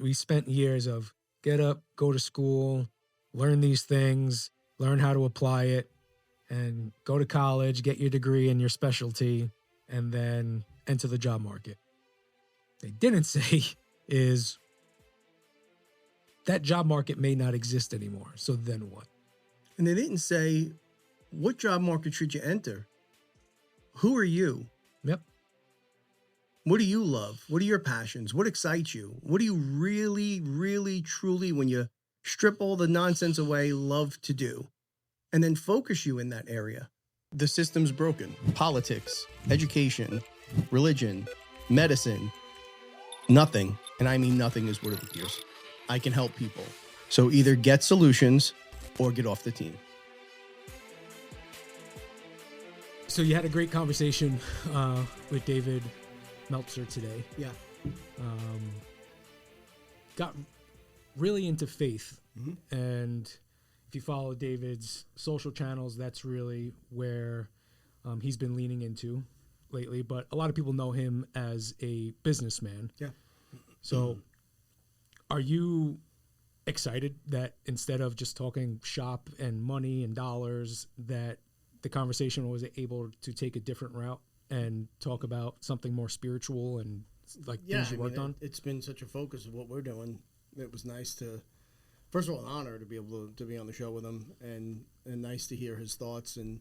we spent years of get up, go to school, learn these things, learn how to apply it, and go to college, get your degree in your specialty, and then enter the job market. They didn't say is that job market may not exist anymore. So then what? And they didn't say, what job market should you enter? Who are you? Yep. What do you love? What are your passions? What excites you? What do you really, really, truly, when you strip all the nonsense away, love to do? And then focus you in that area. The system's broken. Politics, education, religion, medicine, nothing, and I mean nothing, is what it appears. I can help people. So either get solutions or get off the team. So you had a great conversation with David Meltzer today. Yeah. Got really into faith. Mm-hmm. And if you follow David's social channels, that's really where he's been leaning into lately. But a lot of people know him as a businessman. Yeah. So are you excited that instead of just talking shop and money and dollars, that the conversation was able to take a different route and talk about something more spiritual and like things you worked on? It's been such a focus of what we're doing. It was nice to, first of all, an honor to be able to be on the show with him, and nice to hear his thoughts and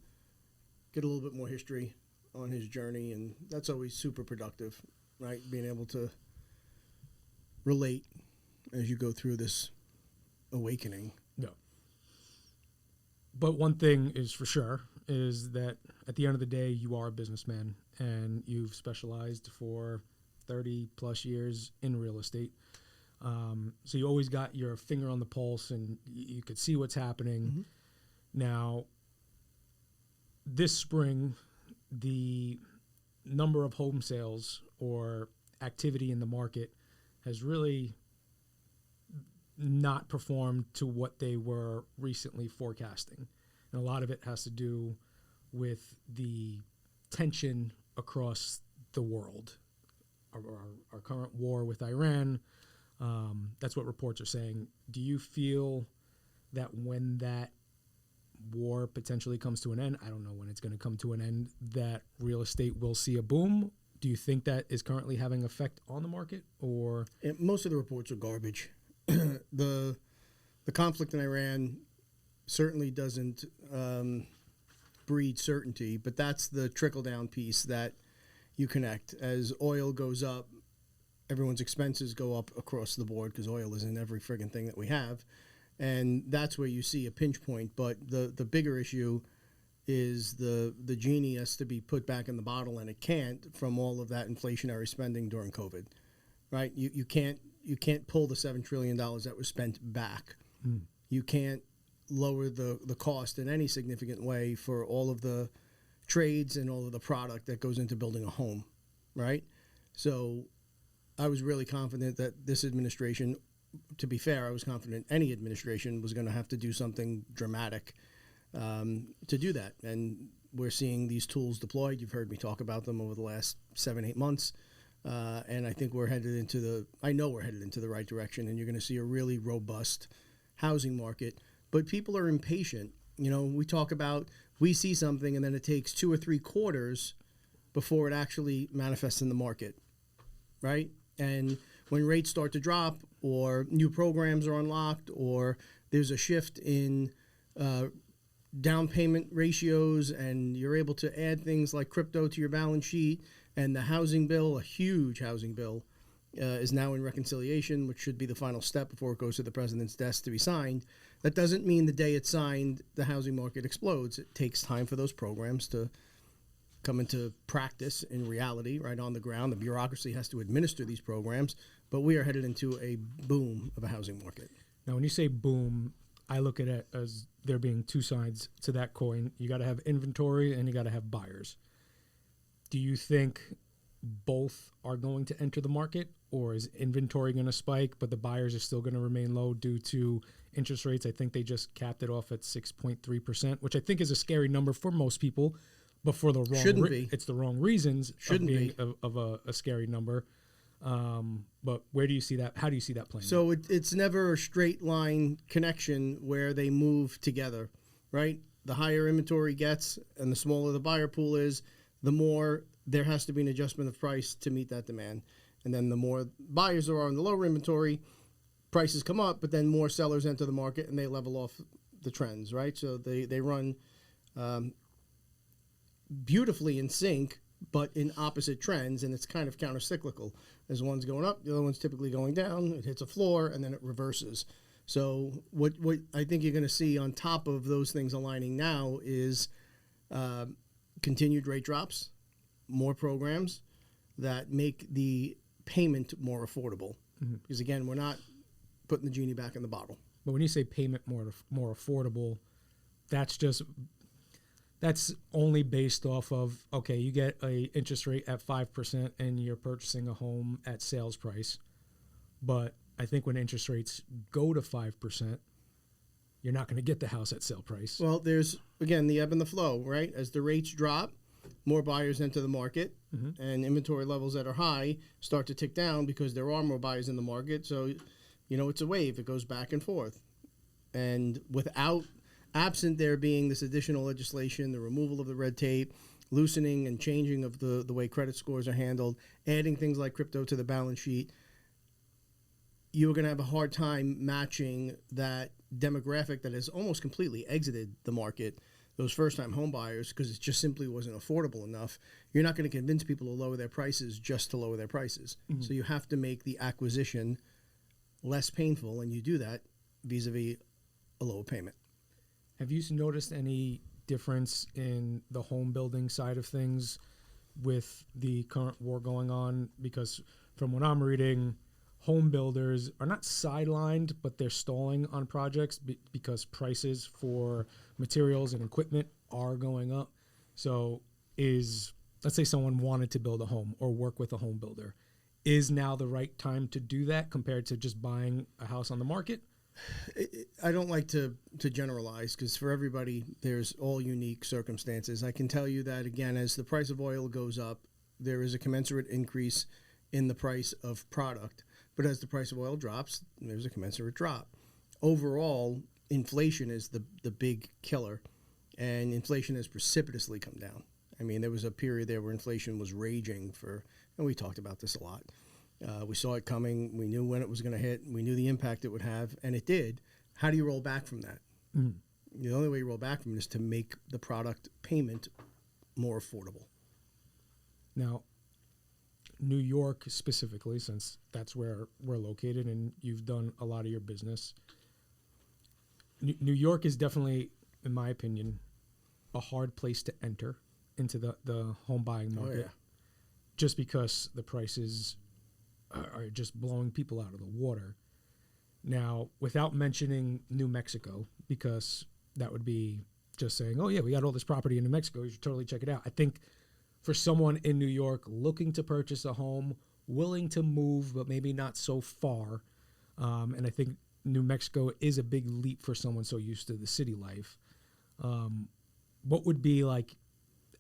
get a little bit more history on his journey. And that's always super productive, right? Being able to relate as you go through this awakening. No. But one thing is for sure is that at the end of the day, you are a businessman and you've specialized for 30 plus years in real estate. So you always got your finger on the pulse and you could see what's happening. Mm-hmm. Now, this spring, the number of home sales or activity in the market has really not performed to what they were recently forecasting. And a lot of it has to do with the tension across the world. Our current war with Iran, that's what reports are saying. Do you feel that when that war potentially comes to an end, I don't know when it's going to come to an end, that real estate will see a boom? Do you think that is currently having effect on the market? Or most of the reports are garbage. The conflict in Iran certainly doesn't breed certainty, but that's the trickle-down piece that you connect. As oil goes up, everyone's expenses go up across the board because oil is in every friggin' thing that we have. And that's where you see a pinch point. But the bigger issue is the genie has to be put back in the bottle, and it can't, from all of that inflationary spending during COVID, right? You can't pull the $7 trillion that was spent back. Mm. You can't lower the cost in any significant way for all of the trades and all of the product that goes into building a home, right? So I was really confident that this administration, to be fair, I was confident any administration was going to have to do something dramatic to do that. And we're seeing these tools deployed. You've heard me talk about them over the last 7-8 months. And I think we're headed into the right direction, and you're going to see a really robust housing market. But people are impatient. You know, we see something and then it takes 2 or 3 quarters before it actually manifests in the market, right? And when rates start to drop or new programs are unlocked or there's a shift in down payment ratios and you're able to add things like crypto to your balance sheet, and the housing bill, a huge housing bill, is now in reconciliation, which should be the final step before it goes to the president's desk to be signed. That doesn't mean the day it's signed, the housing market explodes. It takes time for those programs to come into practice in reality, right on the ground. The bureaucracy has to administer these programs, but we are headed into a boom of a housing market. Now, when you say boom, I look at it as there being 2 sides to that coin. You got to have inventory and you got to have buyers. Do you think both are going to enter the market, or is inventory going to spike, but the buyers are still going to remain low due to interest rates? I think they just capped it off at 6.3%, which I think is a scary number for most people, but for the wrong Shouldn't be. It's the wrong reasons. Shouldn't of being be of a scary number. But where do you see that? How do you see that playing? So it's never a straight line connection where they move together, right? The higher inventory gets and the smaller the buyer pool is, the more there has to be an adjustment of price to meet that demand. And then the more buyers there are in the lower inventory, prices come up, but then more sellers enter the market and they level off the trends, right? So they run beautifully in sync, but in opposite trends, and it's kind of counter-cyclical. As one's going up, the other one's typically going down. It hits a floor, and then it reverses. So what I think you're going to see on top of those things aligning now is continued rate drops, more programs that make the payment more affordable. Mm-hmm. Because, again, we're not putting the genie back in the bottle. But when you say payment more affordable, that's only based off of, okay, you get a interest rate at 5% and you're purchasing a home at sales price. But I think when interest rates go to 5%, you're not going to get the house at sale price. Well, there's, again, the ebb and the flow, right? As the rates drop, more buyers enter the market, mm-hmm. and inventory levels that are high start to tick down because there are more buyers in the market. So, it's a wave. It goes back and forth. And absent there being this additional legislation, the removal of the red tape, loosening and changing of the way credit scores are handled, adding things like crypto to the balance sheet, you're going to have a hard time matching that demographic that has almost completely exited the market, those first-time home buyers, because it just simply wasn't affordable enough. You're not going to convince people to lower their prices just to lower their prices. Mm-hmm. So you have to make the acquisition less painful, and you do that vis-a-vis a lower payment. Have you noticed any difference in the home building side of things with the current war going on? Because from what I'm reading, home builders are not sidelined, but they're stalling on projects because prices for materials and equipment are going up. So let's say someone wanted to build a home or work with a home builder. Is now the right time to do that compared to just buying a house on the market? I don't like to generalize because for everybody, there's all unique circumstances. I can tell you that, again, as the price of oil goes up, there is a commensurate increase in the price of product. But as the price of oil drops, there's a commensurate drop. Overall, inflation is the big killer, and inflation has precipitously come down. I mean, there was a period there where inflation was raging and we talked about this a lot. We saw it coming. We knew when it was going to hit. We knew the impact it would have, and it did. How do you roll back from that? Mm. The only way you roll back from it is to make the product payment more affordable. Now, New York specifically, since that's where we're located and you've done a lot of your business, New York is definitely, in my opinion, a hard place to enter into the home buying market. Oh, yeah. Just because the prices are just blowing people out of the water. Now, without mentioning New Mexico, because that would be just saying, oh, yeah, we got all this property in New Mexico, you should totally check it out. I think for someone in New York looking to purchase a home, willing to move, but maybe not so far, and I think New Mexico is a big leap for someone so used to the city life. What would be like,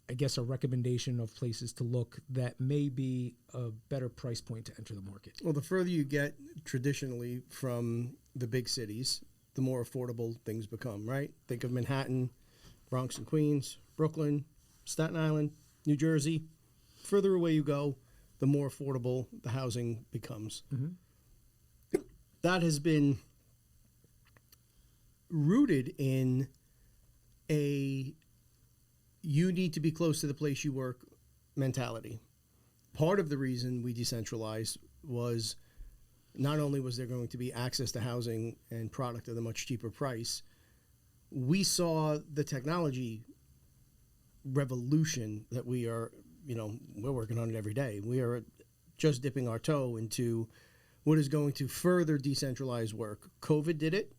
I guess, a recommendation of places to look that may be a better price point to enter the market? Well, the further you get traditionally from the big cities, the more affordable things become, right? Think of Manhattan, Bronx and Queens, Brooklyn, Staten Island, New Jersey. Further away you go, the more affordable the housing becomes. Mm-hmm. That has been rooted in you need to be close to the place you work mentality. Part of the reason we decentralized was not only was there going to be access to housing and product at a much cheaper price, we saw the technology revolution that we're working on it every day. We are just dipping our toe into what is going to further decentralize work. COVID did it,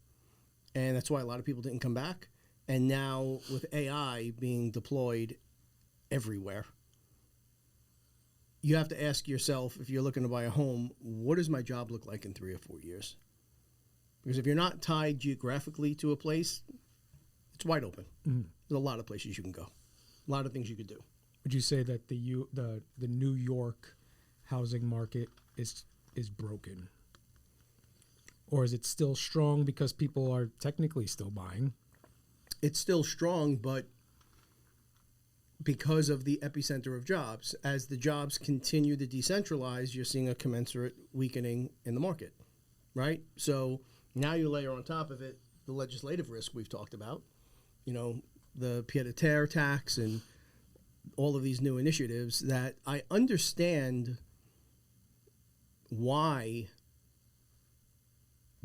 and that's why a lot of people didn't come back. And now with AI being deployed everywhere, you have to ask yourself, if you're looking to buy a home, what does my job look like in 3 or 4 years? Because if you're not tied geographically to a place, it's wide open. Mm-hmm. There's a lot of places you can go, a lot of things you could do. Would you say that the New York housing market is broken? Or is it still strong because people are technically still buying? It's still strong, but because of the epicenter of jobs, as the jobs continue to decentralize, you're seeing a commensurate weakening in the market, right? So now you layer on top of it the legislative risk we've talked about, the pied-à-terre tax and all of these new initiatives that I understand why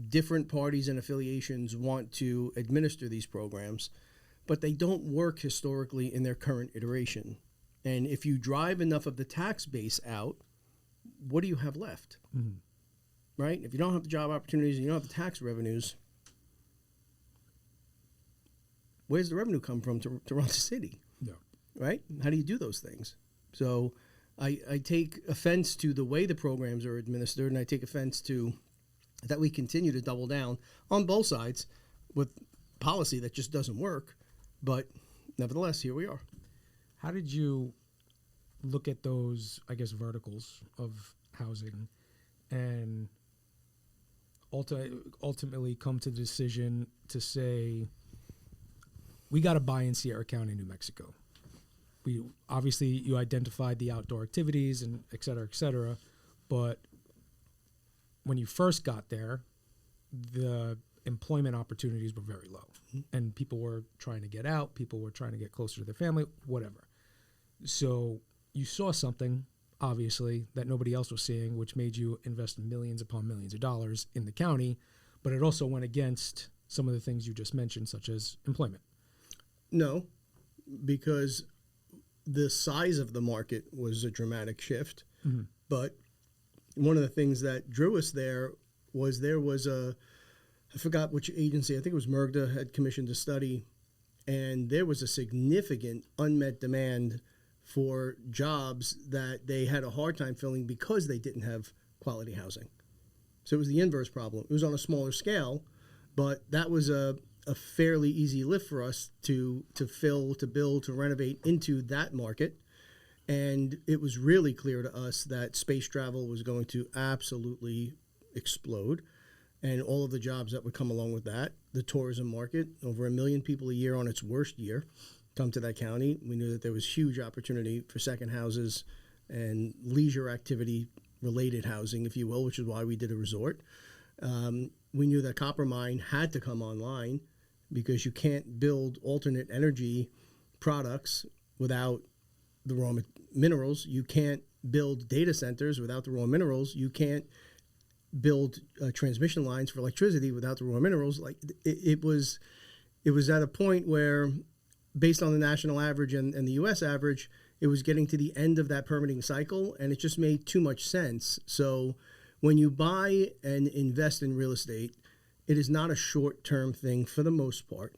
different parties and affiliations want to administer these programs, but they don't work historically in their current iteration. And if you drive enough of the tax base out, what do you have left? Mm-hmm. Right? If you don't have the job opportunities and you don't have the tax revenues, where's the revenue come from to run the city? Yeah. Right? How do you do those things? So I take offense to the way the programs are administered, and I take offense to that we continue to double down on both sides with policy that just doesn't work. But nevertheless, here we are. How did you look at those, I guess, verticals of housing and ultimately come to the decision to say, we got to buy in Sierra County, New Mexico? We obviously, you identified the outdoor activities and et cetera, but when you first got there, the employment opportunities were very low, and people were trying to get out, people were trying to get closer to their family, whatever. So you saw something, obviously, that nobody else was seeing, which made you invest millions upon millions of dollars in the county, but it also went against some of the things you just mentioned, such as employment. No, because the size of the market was a dramatic shift. Mm-hmm. But one of the things that drew us there was I forgot which agency, I think it was MERGDA, had commissioned a study, and there was a significant unmet demand for jobs that they had a hard time filling because they didn't have quality housing. So it was the inverse problem. It was on a smaller scale, but that was a fairly easy lift for us to fill, to build, to renovate into that market. And it was really clear to us that space travel was going to absolutely explode, and all of the jobs that would come along with that. The tourism market, over 1 million people a year on its worst year come to that county. We knew that there was huge opportunity for second houses and leisure activity related housing, if you will, which is why we did a resort. We knew that copper mine had to come online because you can't build alternate energy products without the raw minerals. You can't build data centers without the raw minerals. You can't build transmission lines for electricity without the raw minerals. Like it was at a point where, based on the national average and the U.S. average, it was getting to the end of that permitting cycle, and it just made too much sense. So when you buy and invest in real estate, it is not a short-term thing for the most part.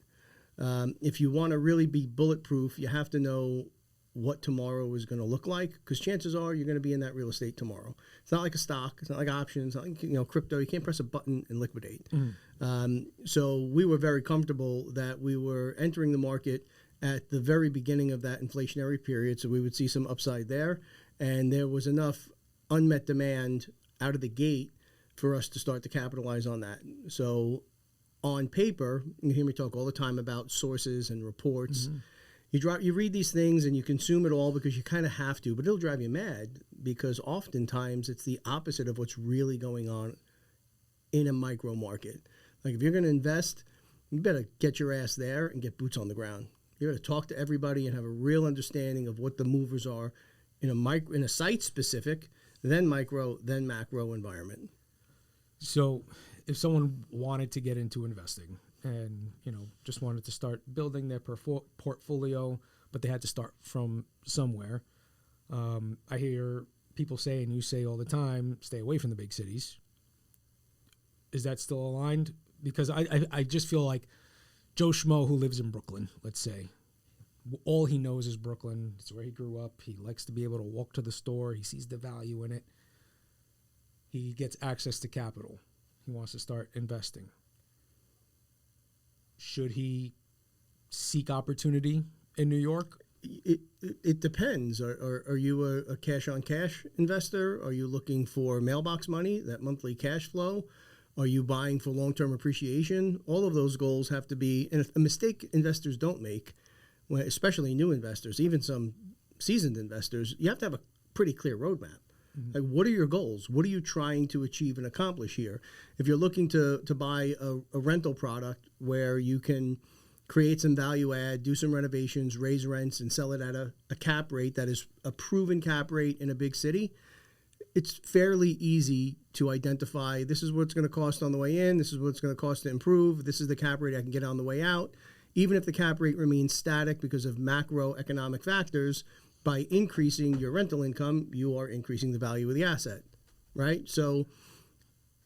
If you want to really be bulletproof, you have to know what tomorrow is going to look like, because chances are you're going to be in that real estate tomorrow. It's not like a stock. It's not like options. It's not like, crypto. You can't press a button and liquidate. So we were very comfortable that we were entering the market at the very beginning of that inflationary period, so we would see some upside there. And there was enough unmet demand out of the gate for us to start to capitalize on that. So on paper, you hear me talk all the time about sources and reports. Mm-hmm. You read these things and you consume it all because you kind of have to, but it'll drive you mad because oftentimes it's the opposite of what's really going on in a micro market. Like if you're going to invest, you better get your ass there and get boots on the ground. You better talk to everybody and have a real understanding of what the movers are in a site specific, then micro, then macro environment. So if someone wanted to get into investing and, just wanted to start building their portfolio, but they had to start from somewhere, I hear people say, and you say all the time, stay away from the big cities. Is that still aligned? Because I just feel like Joe Schmo who lives in Brooklyn, let's say, all he knows is Brooklyn. It's where he grew up. He likes to be able to walk to the store. He sees the value in it. He gets access to capital. He wants to start investing. Should he seek opportunity in New York? It depends. Are you a cash on cash investor? Are you looking for mailbox money, that monthly cash flow? Are you buying for long-term appreciation? All of those goals have to be, and a mistake investors don't make, especially new investors, even some seasoned investors, you have to have a pretty clear roadmap. Like, what are your goals? What are you trying to achieve and accomplish here? If you're looking to buy a rental product where you can create some value add, do some renovations, raise rents, and sell it at a cap rate that is a proven cap rate in a big city, it's fairly easy to identify, this is what it's going to cost on the way in, this is what it's going to cost to improve, this is the cap rate I can get on the way out. Even if the cap rate remains static because of macroeconomic factors, by increasing your rental income, you are increasing the value of the asset, right? So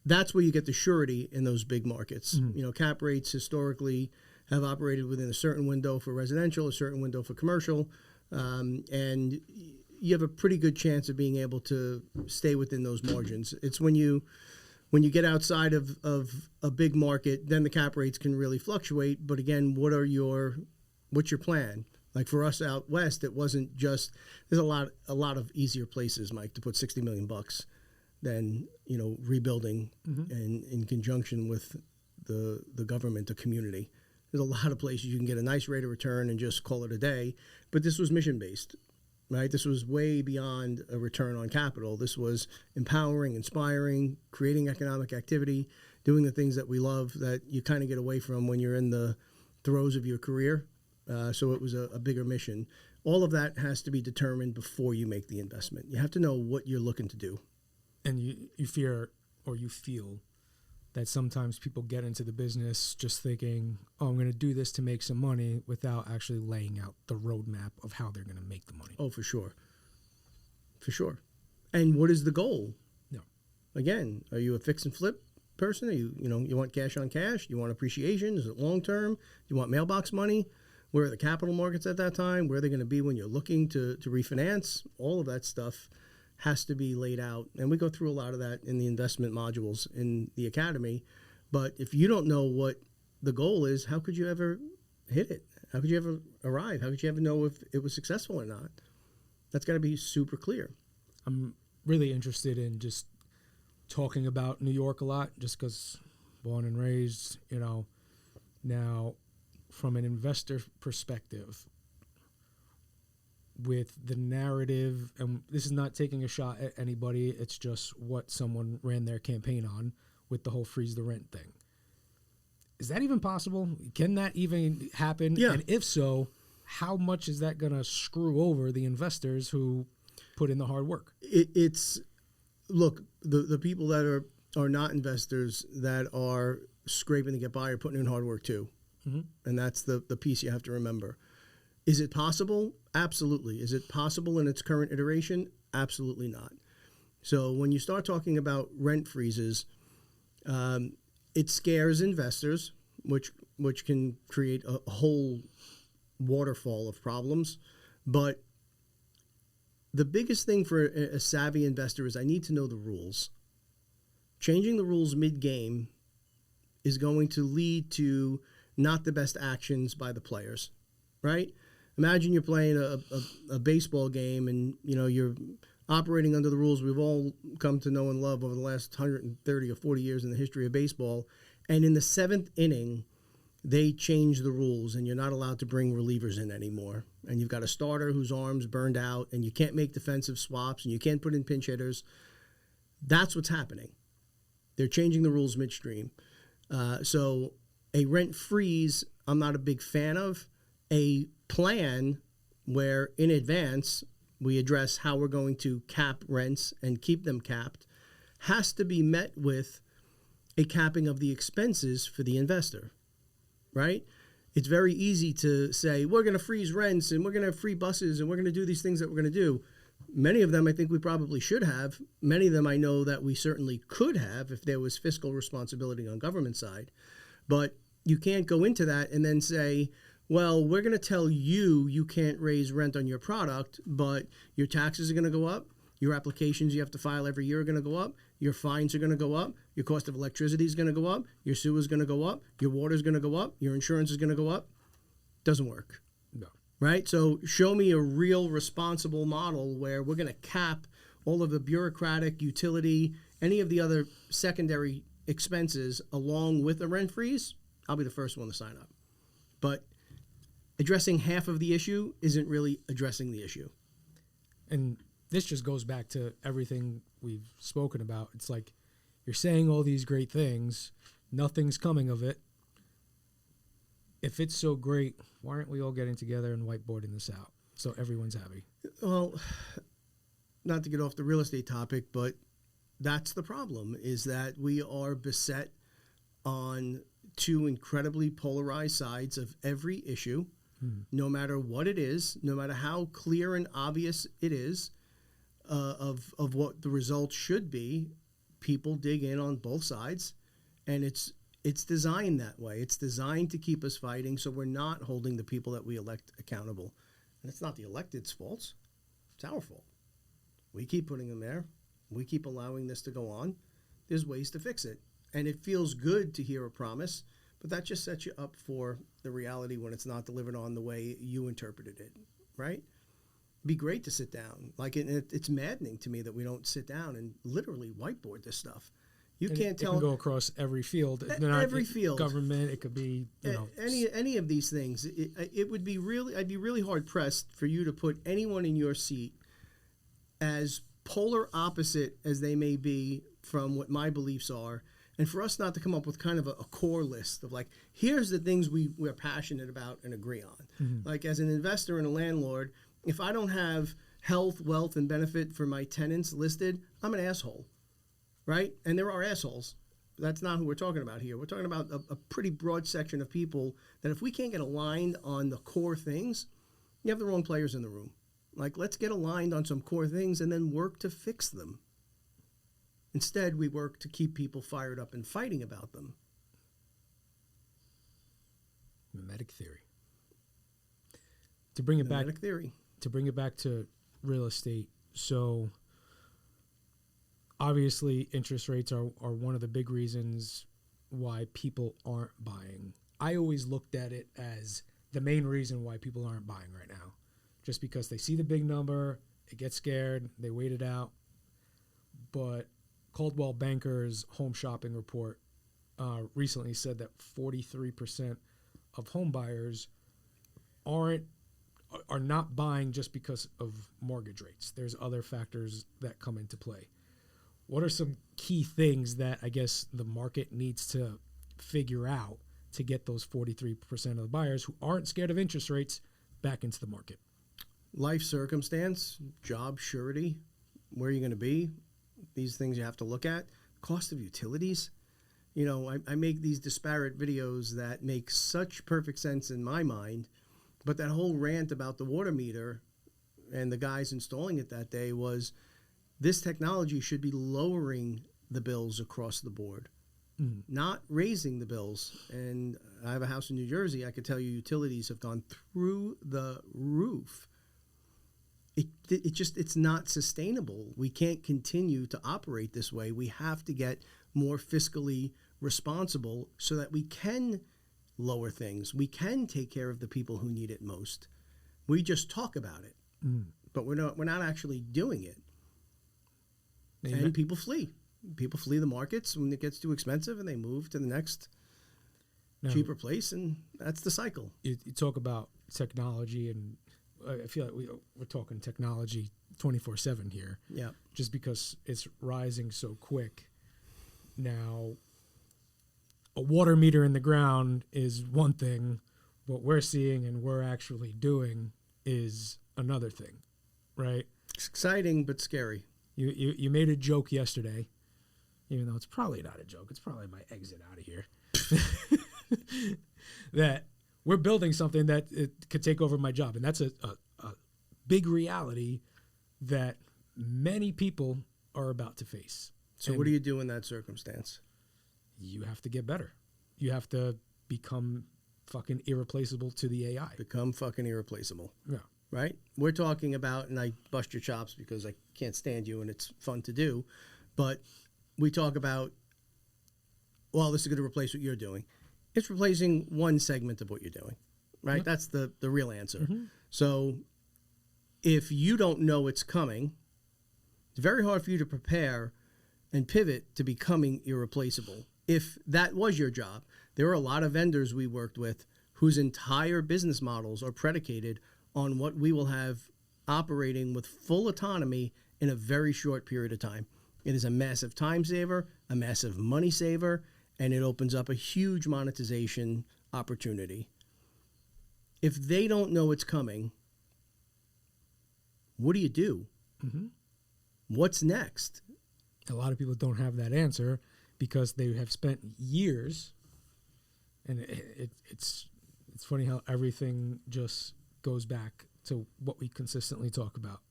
that's where you get the surety in those big markets. You know, cap rates historically have operated within a certain window for residential, a certain window for commercial, and you have a pretty good chance of being able to stay within those margins. It's when you get outside of a big market, then the cap rates can really fluctuate. But again, what's your plan? Like for us out west, it wasn't just, there's a lot of easier places, Mike, to put $60 million than, you know, rebuilding and in conjunction with the government, the community. There's a lot of places you can get a nice rate of return and just call it a day. But this was mission-based, right? This was way beyond a return on capital. This was empowering, inspiring, creating economic activity, doing the things that we love that you kind of get away from when you're in the throes of your career. So it was a bigger mission. All of that has to be determined before you make the investment. You have to know what you're looking to do. And you fear or you feel that sometimes people get into the business just thinking, oh, I'm going to do this to make some money without actually laying out the roadmap of how they're going to make the money. Oh, for sure. For sure. And what is the goal? No. Again, are you a fix and flip person? Are you want cash on cash? Do you want appreciation? Is it long term? Do you want mailbox money? Where are the capital markets at that time? Where are they going to be when you're looking to refinance? All of that stuff has to be laid out. And we go through a lot of that in the investment modules in the academy. But if you don't know what the goal is, how could you ever hit it? How could you ever arrive? How could you ever know if it was successful or not? That's got to be super clear. I'm really interested in just talking about New York a lot, just because born and raised, now from an investor perspective, with the narrative, and this is not taking a shot at anybody, it's just what someone ran their campaign on with the whole freeze the rent thing. Is that even possible? Can that even happen? Yeah. And if so, how much is that going to screw over the investors who put in the hard work? Look, the people that are not investors that are scraping to get by are putting in hard work too. Mm-hmm. And that's the piece you have to remember. Is it possible? Absolutely. Is it possible in its current iteration? Absolutely not. So when you start talking about rent freezes, it scares investors, which can create a whole waterfall of problems. But the biggest thing for a savvy investor is I need to know the rules. Changing the rules mid-game is going to lead to not the best actions by the players, right? Imagine you're playing a baseball game and, you're operating under the rules we've all come to know and love over the last 130 or 40 years in the history of baseball. And in the seventh inning, they change the rules and you're not allowed to bring relievers in anymore. And you've got a starter whose arm's burned out and you can't make defensive swaps and you can't put in pinch hitters. That's what's happening. They're changing the rules midstream. So a rent freeze, I'm not a big fan of. A plan where in advance we address how we're going to cap rents and keep them capped has to be met with a capping of the expenses for the investor, right? It's very easy to say, we're going to freeze rents and we're going to have free buses and we're going to do these things that we're going to do. Many of them I think we probably should have. Many of them I know that we certainly could have if there was fiscal responsibility on government side. But you can't go into that and then say, well, we're going to tell you can't raise rent on your product, but your taxes are going to go up. Your applications you have to file every year are going to go up. Your fines are going to go up. Your cost of electricity is going to go up. Your sewer is going to go up. Your water is going to go up. Your insurance is going to go up. Doesn't work. No. right? So show me a real responsible model where we're going to cap all of the bureaucratic, utility, any of the other secondary expenses along with a rent freeze. I'll be the first one to sign up. But addressing half of the issue isn't really addressing the issue. And this just goes back to everything we've spoken about. It's like you're saying all these great things, nothing's coming of it. If it's so great, why aren't we all getting together and whiteboarding this out so everyone's happy? Well, not to get off the real estate topic, but that's the problem, is that we are beset on two incredibly polarized sides of every issue, no matter what it is, no matter how clear and obvious it is of what the results should be. People dig in on both sides, and it's designed that way. It's designed to keep us fighting, so we're not holding the people that we elect accountable. And it's not the elected's fault. It's our fault. We keep putting them there. We keep allowing this to go on. There's ways to fix it. And it feels good to hear a promise, but that just sets you up for the reality when it's not delivered on the way you interpreted it, right? It'd be great to sit down. Like it's maddening to me that we don't sit down and literally whiteboard this stuff. You And can't tell. It can go across every field. Every field. Government, it could be, any of these things. It would be really, I'd be really hard pressed for you to put anyone in your seat, as polar opposite as they may be from what my beliefs are, and for us not to come up with kind of a core list of like, here's the things we're passionate about and agree on. Mm-hmm. Like as an investor and a landlord, if I don't have health, wealth, and benefit for my tenants listed, I'm an asshole, right? And there are assholes. That's not who we're talking about here. We're talking about a pretty broad section of people that if we can't get aligned on the core things, you have the wrong players in the room. Like, let's get aligned on some core things and then work to fix them. Instead, we work to keep people fired up and fighting about them. Mimetic theory. To bring it Mimetic theory. To bring it back to real estate. So obviously interest rates are one of the big reasons why people aren't buying. I always looked at it as the main reason why people aren't buying right now. Just because they see the big number, they get scared, they wait it out. But Coldwell Banker's home shopping report recently said that 43% of home buyers are not buying just because of mortgage rates. There's other factors that come into play. What are some key things that I guess the market needs to figure out to get those 43% of the buyers who aren't scared of interest rates back into the market? Life circumstance, job surety, where are you going to be? These things you have to look at. Cost of utilities. You know, I make these disparate videos that make such perfect sense in my mind, but that whole rant about the water meter and the guys installing it that day was this technology should be lowering the bills across the board, not raising the bills. And I have a house in New Jersey. I could tell you utilities have gone through the roof. It's not sustainable. We can't continue to operate this way. We have to get more fiscally responsible so that we can lower things. We can take care of the people who need it most. We just talk about it, but we're not actually doing it. Amen. And people flee. People flee the markets when it gets too expensive, and they move to the next cheaper place, and that's the cycle. You talk about technology, and I feel like we're talking technology 24/7 here. Yeah. Just because it's rising so quick. Now, a water meter in the ground is one thing. What we're seeing and we're actually doing is another thing, right? It's exciting but scary. You made a joke yesterday, even though it's probably not a joke. It's probably my exit out of here. That we're building something that it could take over my job. And that's a big reality that many people are about to face. So what do you do in that circumstance? You have to get better. You have to become fucking irreplaceable to the AI. Become fucking irreplaceable. Yeah. Right? We're talking about, and I bust your chops because I can't stand you and it's fun to do, but we talk about, well, this is going to replace what you're doing. It's replacing one segment of what you're doing, right? Yep. That's the real answer. So if you don't know it's coming, it's very hard for you to prepare and pivot to becoming irreplaceable. If that was your job, there are a lot of vendors we worked with whose entire business models are predicated on what we will have operating with full autonomy in a very short period of time. It is a massive time saver, a massive money saver, and it opens up a huge monetization opportunity. If they don't know it's coming, what do you do? Mm-hmm. What's next? A lot of people don't have that answer because they have spent years, and it's funny how everything just goes back to what we consistently talk about.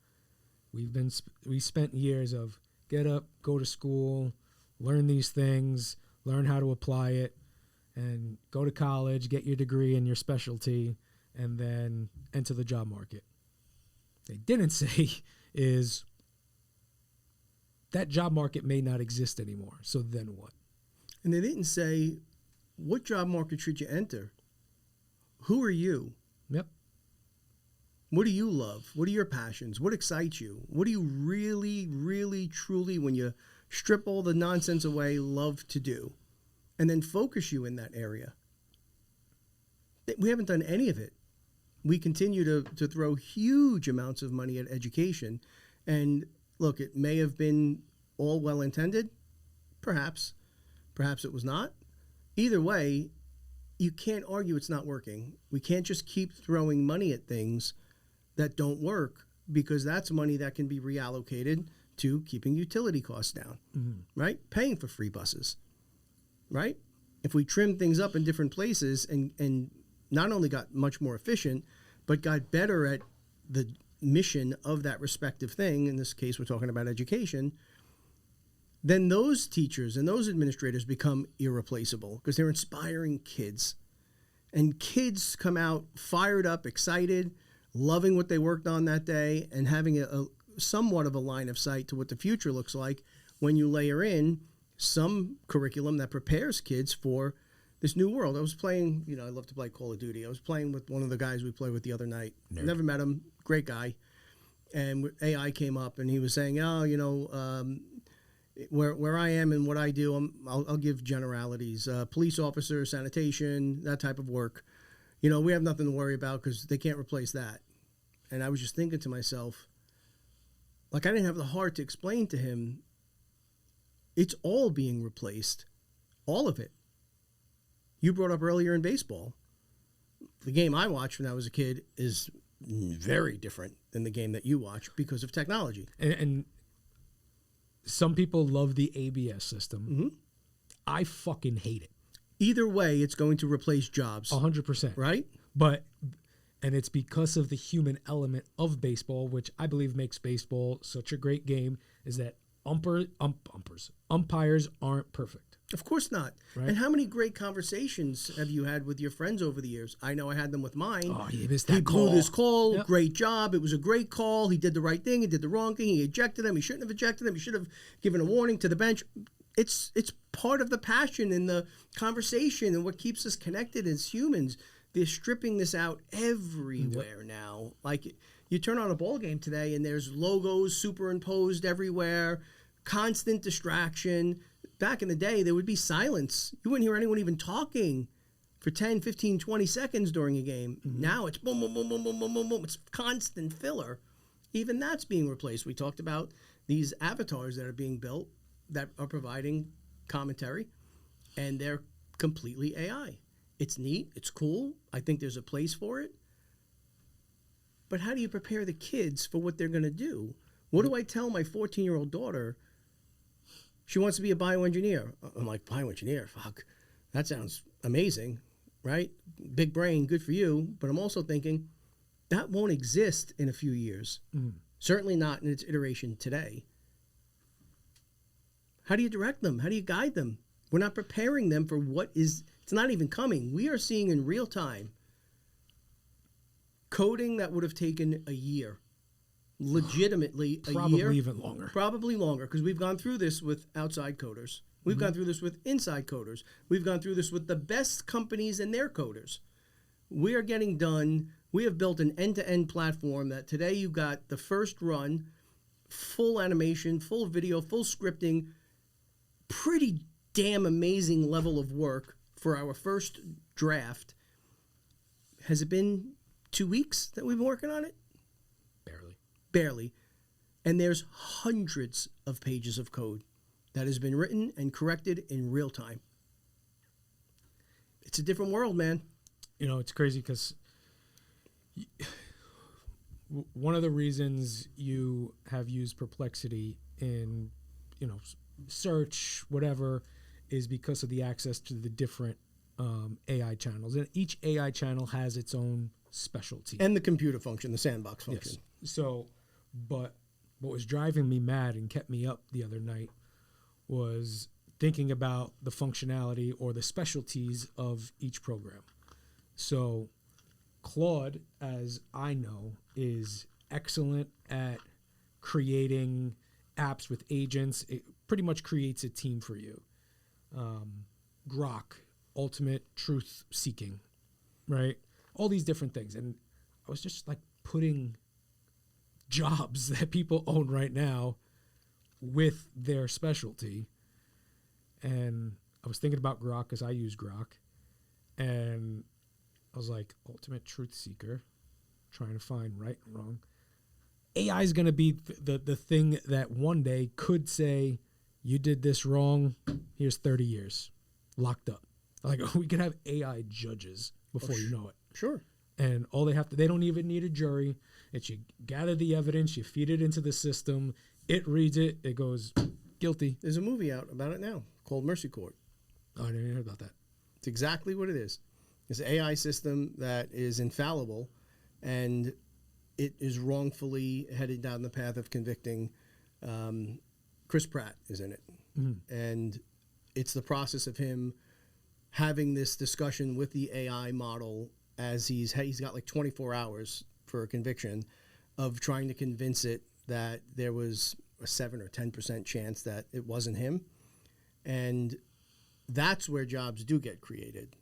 We spent years of get up, go to school, learn these things, learn how to apply it, and go to college, get your degree in your specialty, and then enter the job market. They didn't say is that job market may not exist anymore. So then what? And they didn't say, what job market should you enter? Who are you? Yep. What do you love? What are your passions? What excites you? What do you really, really, truly, when you strip all the nonsense away, love to do? And then focus you in that area. We haven't done any of it. We continue to throw huge amounts of money at education. And look, it may have been all well-intended. Perhaps. Perhaps it was not. Either way, you can't argue it's not working. We can't just keep throwing money at things that don't work, because that's money that can be reallocated to keeping utility costs down, right? Paying for free buses, right? If we trim things up in different places and not only got much more efficient, but got better at the mission of that respective thing, in this case we're talking about education, then those teachers and those administrators become irreplaceable because they're inspiring kids. And kids come out fired up, excited, loving what they worked on that day, and having a somewhat of a line of sight to what the future looks like when you layer in some curriculum that prepares kids for this new world. I was playing, I love to play Call of Duty. I was playing with one of the guys we played with the other night. Nerd. Never met him, great guy. And AI came up and he was saying, where I am and what I do, I'll give generalities. Police officer, sanitation, that type of work. We have nothing to worry about because they can't replace that. And I was just thinking to myself, I didn't have the heart to explain to him, it's all being replaced. All of it. You brought up earlier in baseball. The game I watched when I was a kid is very different than the game that you watch because of technology. And some people love the ABS system. Mm-hmm. I fucking hate it. Either way, it's going to replace jobs. 100%. Right? And it's because of the human element of baseball, which I believe makes baseball such a great game, is that umpires aren't perfect. Of course not. Right? And how many great conversations have you had with your friends over the years? I know I had them with mine. Oh, he missed that call. He blew this call. Yep. Great job. It was a great call. He did the right thing. He did the wrong thing. He ejected him. He shouldn't have ejected him. He should have given a warning to the bench. It's part of the passion and the conversation and what keeps us connected as humans. They're stripping this out everywhere now. You turn on a ball game today and there's logos superimposed everywhere, constant distraction. Back in the day, there would be silence. You wouldn't hear anyone even talking for 10, 15, 20 seconds during a game. Mm-hmm. Now it's boom, boom, boom, boom, boom, boom, boom, boom. It's constant filler. Even that's being replaced. We talked about these avatars that are being built that are providing commentary, and they're completely AI. It's neat. It's cool. I think there's a place for it. But how do you prepare the kids for what they're going to do? What do I tell my 14-year-old daughter? She wants to be a bioengineer. I'm like, bioengineer? Fuck. That sounds amazing, right? Big brain, good for you. But I'm also thinking that won't exist in a few years. Mm. Certainly not in its iteration today. How do you direct them? How do you guide them? We're not preparing them for what is, it's not even coming. We are seeing in real time coding that would have taken a year. Legitimately a year. Probably even longer. Probably longer, because we've gone through this with outside coders. We've gone through this with inside coders. We've gone through this with the best companies and their coders. We are getting done We have built an end-to-end platform that today you got the first run, full animation, full video, full scripting, pretty damn amazing level of work for our first draft. Has it been 2 weeks that we've been working on it? Barely. And there's hundreds of pages of code that has been written and corrected in real time. It's a different world, man. You know, it's crazy because one of the reasons you have used Perplexity in, you know, search, whatever, is because of the access to the different AI channels. And each AI channel has its own specialty. And the computer function, the sandbox function. Yes. So, but what was driving me mad and kept me up the other night was thinking about the functionality or the specialties of each program. So Claude, as I know, is excellent at creating apps with agents. It pretty much creates a team for you. Grok, ultimate truth seeking, right? All these different things. And I was just like putting jobs that people own right now with their specialty. And I was thinking about Grok because I use Grok. And I was like, ultimate truth seeker, trying to find right and wrong. AI is going to be the thing that one day could say, you did this wrong, here's 30 years, locked up. Like, we could have AI judges before you know it. Sure. And all they don't even need a jury. It's you gather the evidence, you feed it into the system, it reads it, it goes, guilty. There's a movie out about it now called Mercy Court. Oh, I didn't even hear about that. It's exactly what it is. It's an AI system that is infallible, and it is wrongfully headed down the path of convicting. Chris Pratt is in it. Mm-hmm. And it's the process of him having this discussion with the AI model as he's got like 24 hours for a conviction of trying to convince it that there was a 7 or 10% chance that it wasn't him. And that's where jobs do get created,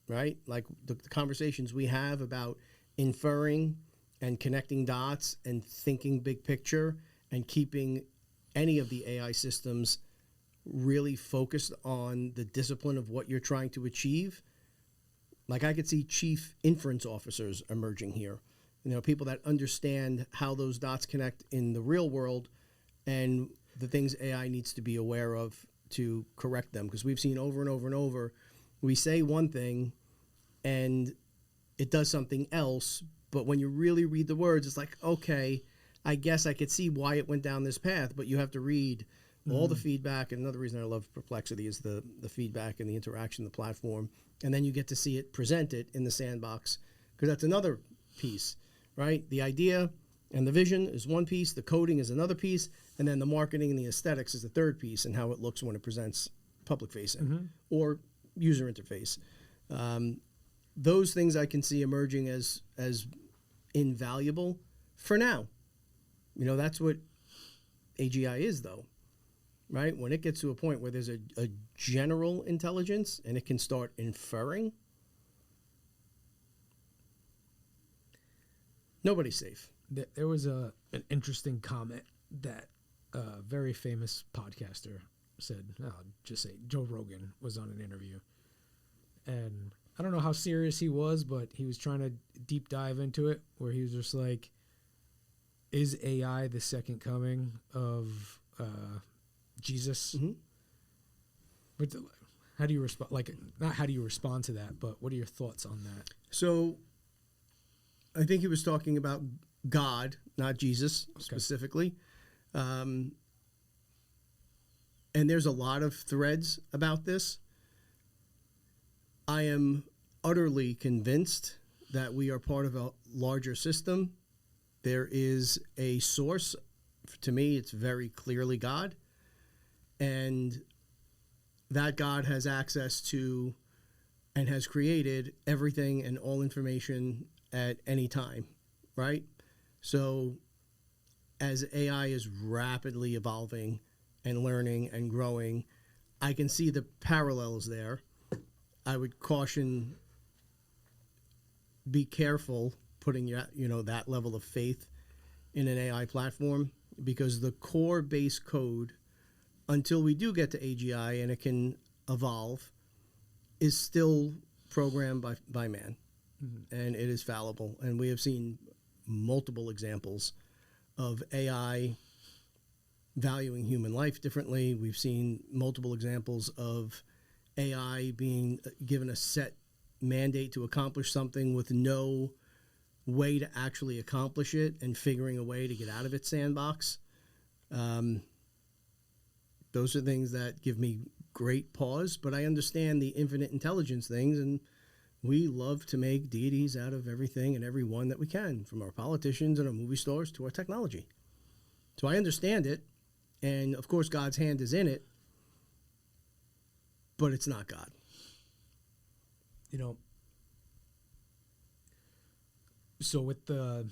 right? Like the conversations we have about inferring and connecting dots and thinking big picture and keeping any of the AI systems really focused on the discipline of what you're trying to achieve. Like I could see chief inference officers emerging here. You know, people that understand how those dots connect in the real world and the things AI needs to be aware of to correct them. Because we've seen over and over and over, we say one thing and it does something else. But when you really read the words, it's like, okay, I guess I could see why it went down this path. But you have to read all the feedback. And another reason I love Perplexity is the feedback and the interaction, the platform. And then you get to see it presented in the sandbox, because that's another piece, right? The idea and the vision is one piece, the coding is another piece, and then the marketing and the aesthetics is the third piece, and how it looks when it presents public facing or user interface. Those things I can see emerging as invaluable for now. You know, that's what AGI is, though. Right? When it gets to a point where there's a general intelligence and it can start inferring, nobody's safe. There was an interesting comment that a very famous podcaster said. I'll just say Joe Rogan was on an interview. And I don't know how serious he was, but he was trying to deep dive into it, where he was just like, is AI the second coming of Jesus? Mm-hmm. But how do you respond? Like, not how do you respond to that, but what are your thoughts on that? So, I think he was talking about God, not Jesus specifically. And there's a lot of threads about this. I am utterly convinced that we are part of a larger system. There is a source. To me, it's very clearly God. And that God has access to and has created everything and all information at any time, right? So as AI is rapidly evolving and learning and growing, I can see the parallels there. I would caution, be careful putting that level of faith in an AI platform, because the core base code, until we do get to AGI and it can evolve, is still programmed by man, and it is fallible. And we have seen multiple examples of AI valuing human life differently. We've seen multiple examples of AI being given a set mandate to accomplish something with no way to actually accomplish it, and figuring a way to get out of its sandbox. Those are things that give me great pause, but I understand the infinite intelligence things, and we love to make deities out of everything and everyone that we can, from our politicians and our movie stars to our technology. So I understand it, and of course God's hand is in it, but it's not God. So with the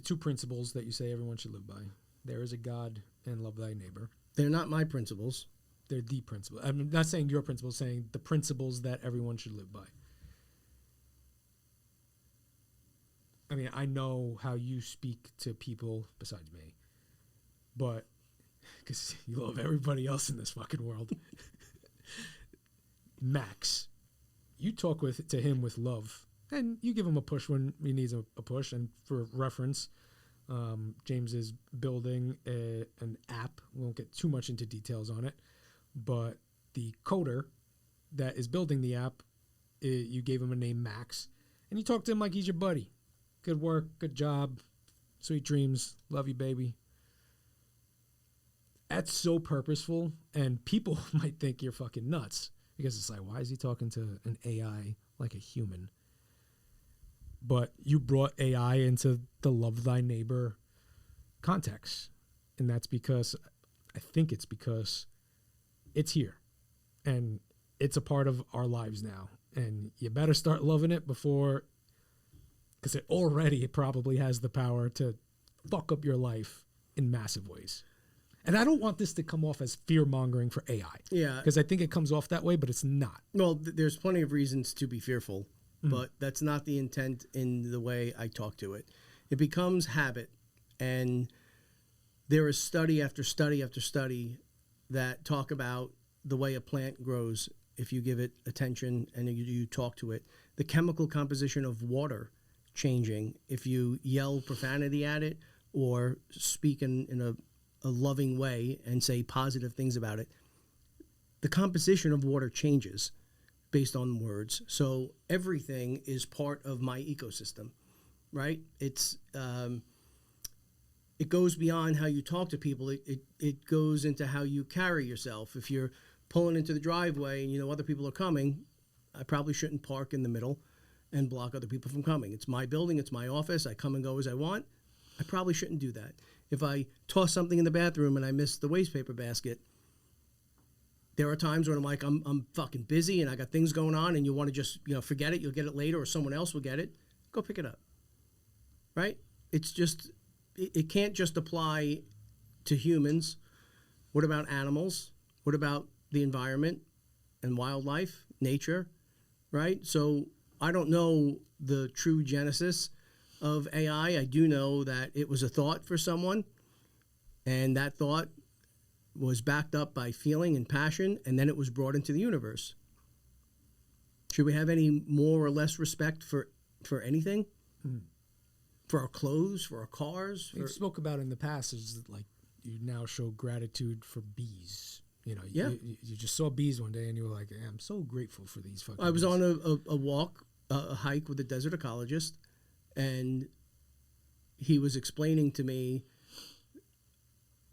two principles that you say everyone should live by, there is a God and love thy neighbor. They're not my principles. They're the principles. I'm not saying your principles, saying the principles that everyone should live by. I mean, I know how you speak to people besides me, but because you love everybody else in this fucking world. Max, you talk to him with love, and you give him a push when he needs a push. And for reference, James is building an app. We won't get too much into details on it, but the coder that is building the app, you gave him a name, Max, and you talk to him like he's your buddy. Good work, good job, sweet dreams, love you, baby. That's so purposeful, and people might think you're fucking nuts, because it's like, why is he talking to an AI like a human? But you brought AI into the love thy neighbor context. And that's because, I think it's because it's here. And it's a part of our lives now. And you better start loving it before, because it probably has the power to fuck up your life in massive ways. And I don't want this to come off as fear-mongering for AI. Yeah. Because I think it comes off that way, but it's not. Well, there's plenty of reasons to be fearful, but that's not the intent in the way I talk to it. It becomes habit, and there is study after study after study that talk about the way a plant grows if you give it attention and you talk to it. The chemical composition of water changing if you yell profanity at it or speak in a loving way and say positive things about it. The composition of water changes based on words. So everything is part of my ecosystem, right? It goes beyond how you talk to people. It goes into how you carry yourself. If you're pulling into the driveway and you know other people are coming, I probably shouldn't park in the middle and block other people from coming. It's my building. It's my office. I come and go as I want. I probably shouldn't do that. If I toss something in the bathroom and I miss the waste paper basket, there are times when I'm like, I'm fucking busy and I got things going on, and you want to just, forget it. You'll get it later, or someone else will get it. Go pick it up. Right? It's just, it can't just apply to humans. What about animals? What about the environment and wildlife, nature? Right? So I don't know the true genesis of AI. I do know that it was a thought for someone, and that thought was backed up by feeling and passion, and then it was brought into the universe. Should we have any more or less respect for anything? For our clothes, for our cars? You spoke about in the past is like you now show gratitude for bees. You just saw bees one day and you were like, I'm so grateful for these fucking I was bees. on a walk, a hike with a desert ecologist, and he was explaining to me,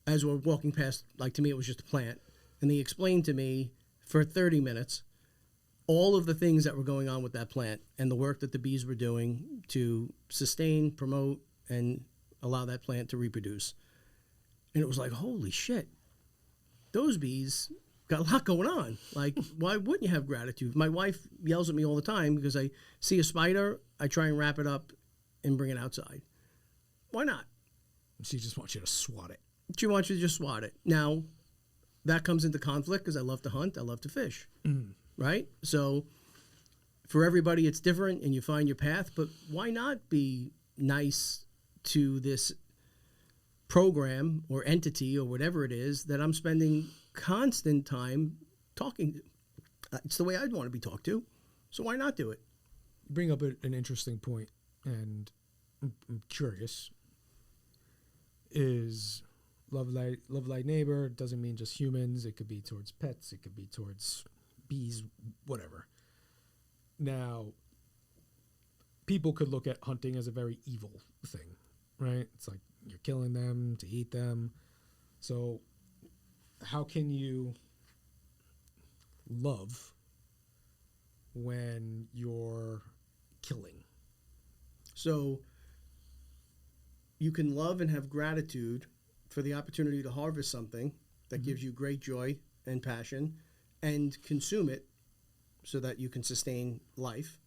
as we're walking past, like, to me it was just a plant, and he explained to me for 30 minutes all of the things that were going on with that plant and the work that the bees were doing to sustain, promote, and allow that plant to reproduce. And it was like, holy shit, those bees got a lot going on. Like, why wouldn't you have gratitude? My wife yells at me all the time because I see a spider, I try and wrap it up and bring it outside. Why not? She just wants you to swat it. She wants you to just swat it. Now, that comes into conflict because I love to hunt, I love to fish, right? So for everybody it's different and you find your path, but why not be nice to this program or entity or whatever it is that I'm spending constant time talking to. It's the way I'd want to be talked to. So why not do it? You bring up an interesting point, and I'm curious. Is love like neighbor doesn't mean just humans. It could be towards pets. It could be towards bees, whatever. Now, people could look at hunting as a very evil thing, right? It's like you're killing them to eat them. So how can you love when you're killing? So you can love and have gratitude for the opportunity to harvest something that gives you great joy and passion and consume it so that you can sustain life.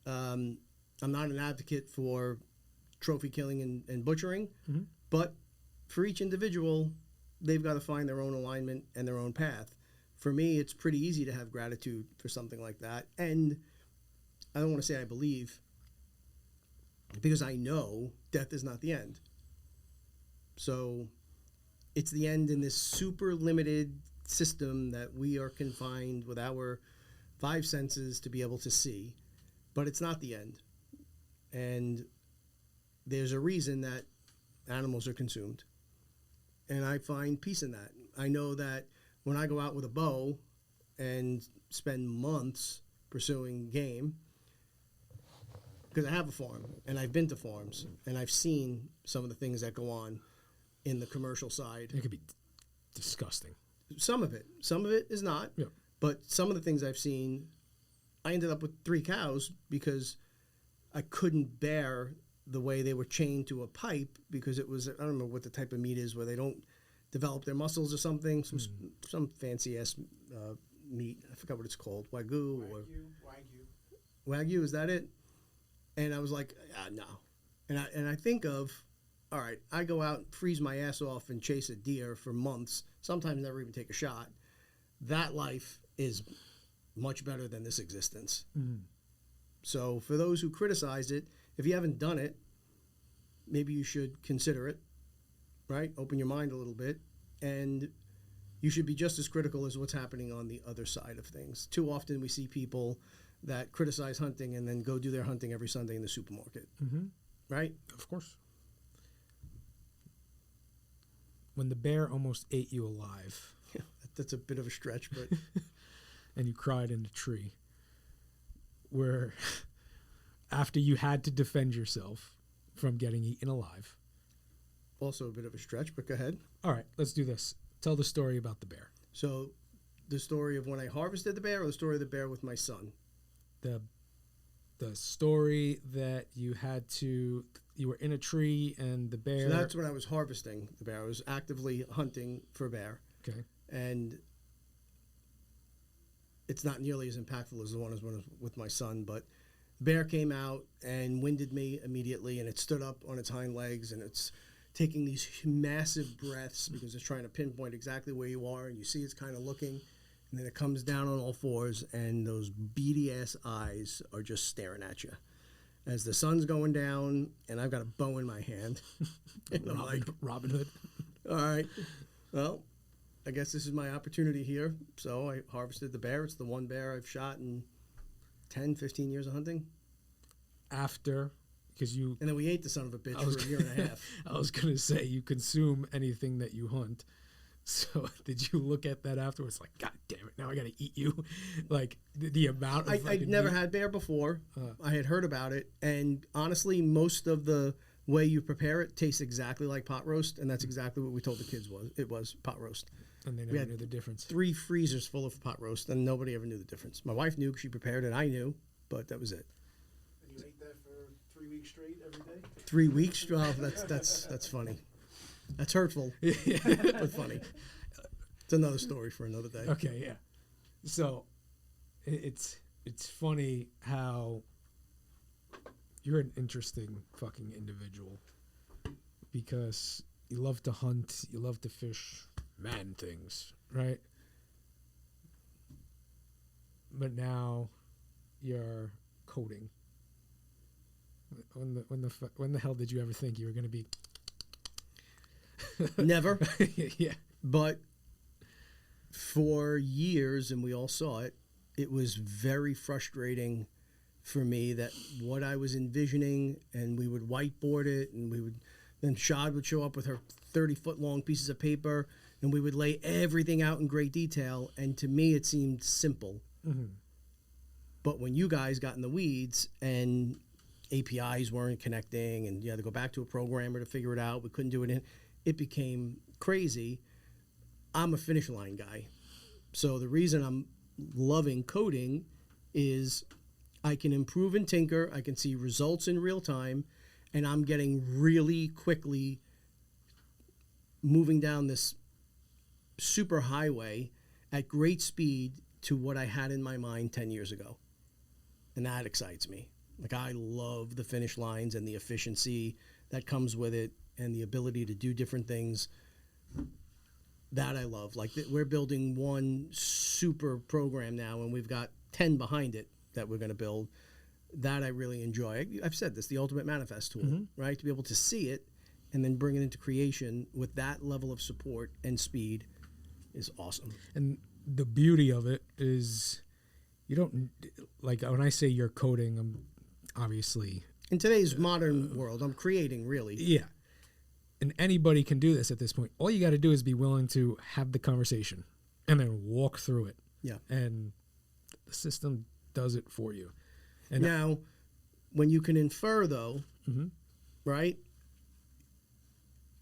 I'm not an advocate for trophy killing and butchering, but for each individual, they've got to find their own alignment and their own path. For me, it's pretty easy to have gratitude for something like that. And I don't want to say I believe, because I know death is not the end. So it's the end in this super limited system that we are confined with our 5 senses to be able to see, but it's not the end. And there's a reason that animals are consumed. And I find peace in that. I know that when I go out with a bow and spend months pursuing game, because I have a farm and I've been to farms and I've seen some of the things that go on in the commercial side. It could be disgusting. Some of it is not, but some of the things I've seen, I ended up with 3 cows because I couldn't bear the way they were chained to a pipe, because it was, I don't remember what the type of meat is where they don't develop their muscles or something, some fancy ass meat. I forgot what it's called. Wagyu. Wagyu, is that it? And I was like, no. And I think of, all right, I go out, freeze my ass off and chase a deer for months, sometimes never even take a shot. That life is much better than this existence. So for those who criticize it, if you haven't done it, maybe you should consider it, right? Open your mind a little bit. And you should be just as critical as what's happening on the other side of things. Too often we see people that criticize hunting and then go do their hunting every Sunday in the supermarket, right? Of course. When the bear almost ate you alive. Yeah, that's a bit of a stretch, but... and you cried in the tree. Where after you had to defend yourself from getting eaten alive. Also a bit of a stretch, but go ahead. All right, let's do this. Tell the story about the bear. So the story of when I harvested the bear, or the story of the bear with my son? The story that you were in a tree and the bear... So that's when I was harvesting the bear. I was actively hunting for a bear. Okay. And it's not nearly as impactful as the one with my son, but bear came out and winded me immediately, and it stood up on its hind legs, and it's taking these massive breaths because it's trying to pinpoint exactly where you are, and you see it's kind of looking, and then it comes down on all fours, and those beady-ass eyes are just staring at you. As the sun's going down, and I've got a bow in my hand. And I'm like, Robin Hood. All right, well, I guess this is my opportunity here. So I harvested the bear. It's the one bear I've shot in 10, 15 years of hunting. After, because you... And then we ate the son of a bitch for a year and a half. I was going to say, you consume anything that you hunt. So did you look at that afterwards? Like, God damn it, now I got to eat you. Like, the amount of... I'd never had bear before. I had heard about it. And honestly, most of the way you prepare it tastes exactly like pot roast. And that's exactly what we told the kids it was pot roast. And they never knew the difference. 3 freezers full of pot roast, and nobody ever knew the difference. My wife knew, she prepared it. I knew, but that was it. And you ate that for 3 weeks straight every day? 3 weeks? Oh, that's funny. That's hurtful, but funny. It's another story for another day. Okay, yeah. So it's funny how you're an interesting fucking individual, because you love to hunt, you love to fish man things, right? But now you're coding. When the hell did you ever think you were going to be? Never. Yeah. But for years, and we all saw it, it was very frustrating for me that what I was envisioning, and we would whiteboard it, and then Shad would show up with her 30-foot long pieces of paper, and we would lay everything out in great detail. And to me, it seemed simple. Mm-hmm. But when you guys got in the weeds and APIs weren't connecting, and you had to go back to a programmer to figure it out, we couldn't do it it became crazy. I'm a finish line guy. So the reason I'm loving coding is I can improve and tinker, I can see results in real time, and I'm getting really quickly moving down this super highway at great speed to what I had in my mind 10 years ago. And that excites me. Like, I love the finish lines and the efficiency that comes with it and the ability to do different things. That I love. Like, we're building one super program now, and we've got 10 behind it that we're going to build. That I really enjoy. I've said this, the ultimate manifest tool, Mm-hmm. right? To be able to see it and then bring it into creation with that level of support and speed is awesome. And the beauty of it is you don't, like, when I say you're coding, I'm obviously... In today's modern world, I'm creating, really. Yeah. And anybody can do this at this point. All you got to do is be willing to have the conversation and then walk through it. Yeah. And the system does it for you. And Now, when you can infer, though, mm-hmm. right,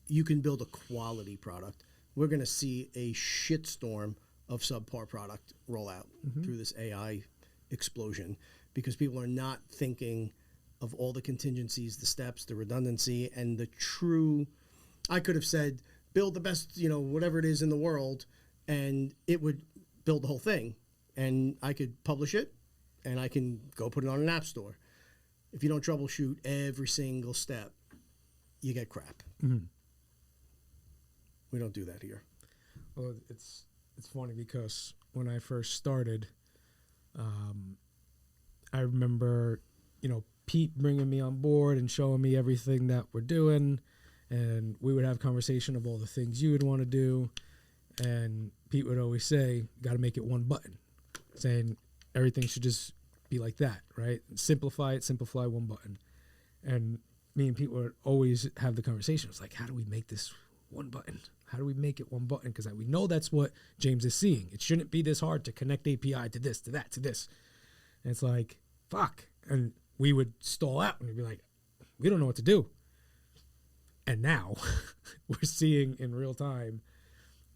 you can build a quality product. We're going to see a shitstorm of subpar product roll out through this AI explosion because people are not thinking of all the contingencies, the steps, the redundancy, and the true... I could have said, build the best, whatever it is in the world, and it would build the whole thing. And I could publish it, and I can go put it on an app store. If you don't troubleshoot every single step, you get crap. Mm-hmm. We don't do that here. Well, it's funny because when I first started, I remember, Pete bringing me on board and showing me everything that we're doing, and we would have conversation of all the things you would want to do, and Pete would always say, got to make it one button, saying everything should just be like that, right? Simplify one button. And me and Pete would always have the conversation. It's like, how do we make this one button? How do we make it one button? Because we know that's what James is seeing. It shouldn't be this hard to connect API to this, to that, to this. And it's like, fuck. And we would stall out and we'd be like, we don't know what to do. And now we're seeing in real time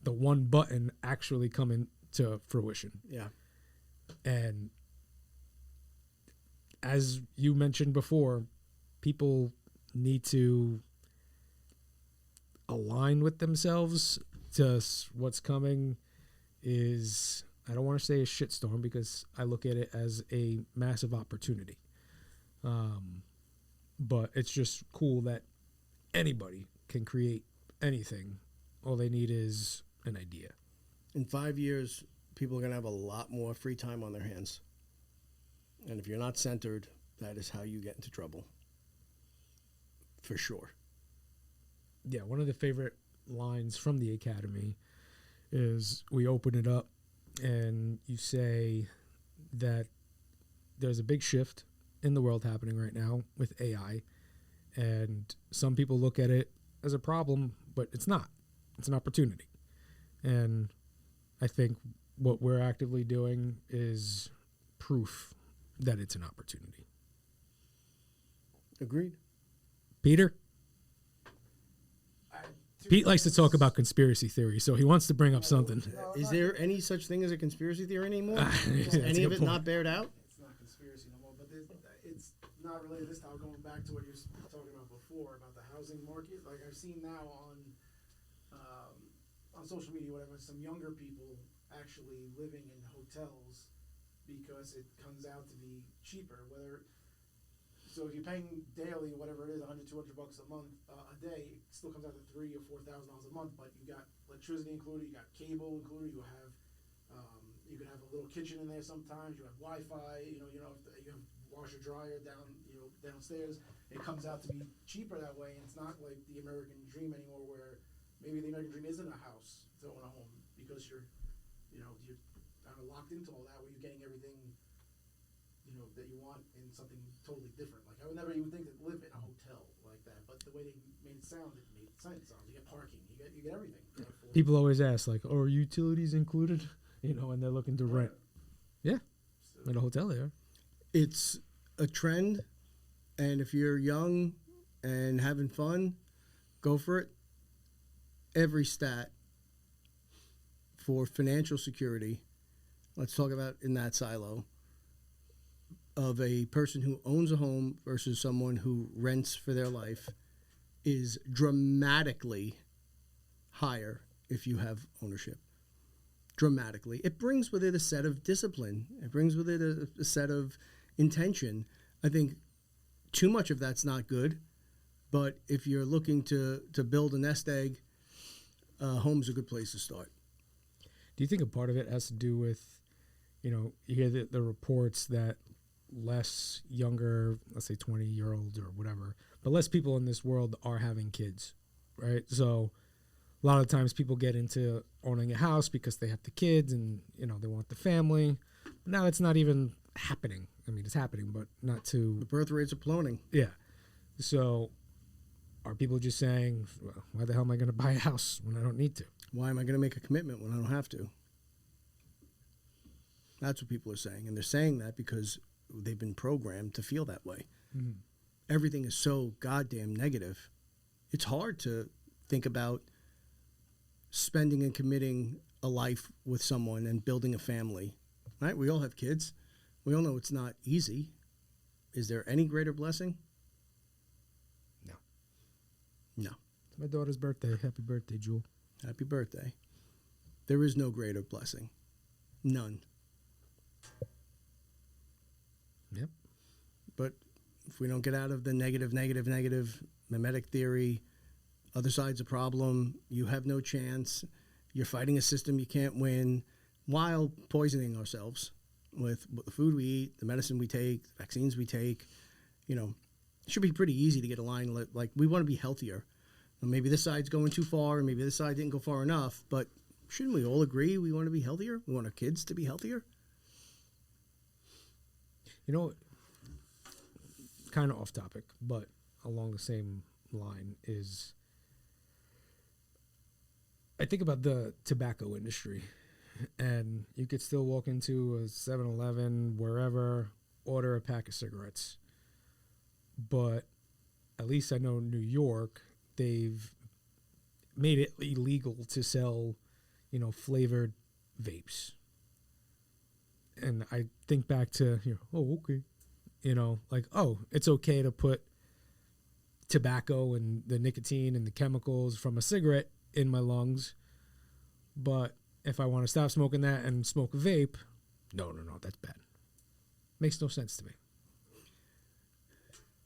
the one button actually come into fruition. Yeah. And as you mentioned before, people need to align with themselves to what's coming is, I don't want to say a shitstorm because I look at it as a massive opportunity. But it's just cool that anybody can create anything. All they need is an idea. In 5 years, people are going to have a lot more free time on their hands. And if you're not centered, that is how you get into trouble. For sure. Yeah, one of the favorite lines from the Academy is we open it up and you say that there's a big shift in the world happening right now with AI. And some people look at it as a problem, but it's not. It's an opportunity. And I think what we're actively doing is proof that it's an opportunity. Agreed. Peter? Two Pete likes to things. talk about conspiracy theory, so he wants to bring up something. No, Is there any such thing as a conspiracy theory anymore? Is That's a any of good it point. not bared out? It's not conspiracy no more, but it's not related this time. Going back to what you were talking about before about the housing market, like I've seen now on social media, whatever, some younger people actually living in hotels because it comes out to be cheaper. So if you're paying daily, whatever it is, $100, $200 a month, a day, it still comes out to $3,000 or $4,000 a month. But you got electricity included, you got cable included, you have you could have a little kitchen in there sometimes. You have Wi-Fi. You have washer dryer downstairs, it comes out to be cheaper that way, and it's not like the American dream anymore, where maybe the American dream isn't a house to own a home because you're kind of locked into all that, where you're getting everything, that you want in something totally different. Like I would never even think to live in a hotel like that, but the way they made it sound, it made sense. You get parking, you get everything. People always ask, like, "Oh, are utilities included?" And they're looking to rent. Yeah, at a hotel there. It's a trend, and if you're young and having fun, go for it. Every stat for financial security, let's talk about in that silo, of a person who owns a home versus someone who rents for their life is dramatically higher if you have ownership. Dramatically. It brings with it a set of discipline. It brings with it a set of intention. I think too much of that's not good, but if you're looking to build a nest egg, home's a good place to start. Do you think a part of it has to do with, you hear the reports that less younger, let's say 20-year-olds or whatever, but less people in this world are having kids, right? So a lot of times people get into owning a house because they have the kids and, they want the family. But now it's not even happening. I mean, it's happening, but not to... The birth rates are plummeting. Yeah. So are people just saying, well, why the hell am I going to buy a house when I don't need to? Why am I going to make a commitment when I don't have to? That's what people are saying. And they're saying that because they've been programmed to feel that way. Mm-hmm. Everything is so goddamn negative. It's hard to think about spending and committing a life with someone and building a family, right? We all have kids. We all know it's not easy. Is there any greater blessing? No. No. It's my daughter's birthday. Happy birthday, Jewel. Happy birthday. There is no greater blessing. None. Yep. But if we don't get out of the negative, mimetic theory, other side's a problem, you have no chance, you're fighting a system you can't win, while poisoning ourselves with the food we eat, the medicine we take, the vaccines we take. It should be pretty easy to get a line like we want to be healthier. Maybe this side's going too far, and maybe this side didn't go far enough, but shouldn't we all agree we want to be healthier? We want our kids to be healthier? Kind of off topic, but along the same line is, I think about the tobacco industry, and you could still walk into a 7-Eleven, wherever, order a pack of cigarettes. But at least I know in New York, they've made it illegal to sell, flavored vapes. And I think back to, oh, okay. It's okay to put tobacco and the nicotine and the chemicals from a cigarette in my lungs. But if I want to stop smoking that and smoke a vape, no, that's bad. Makes no sense to me.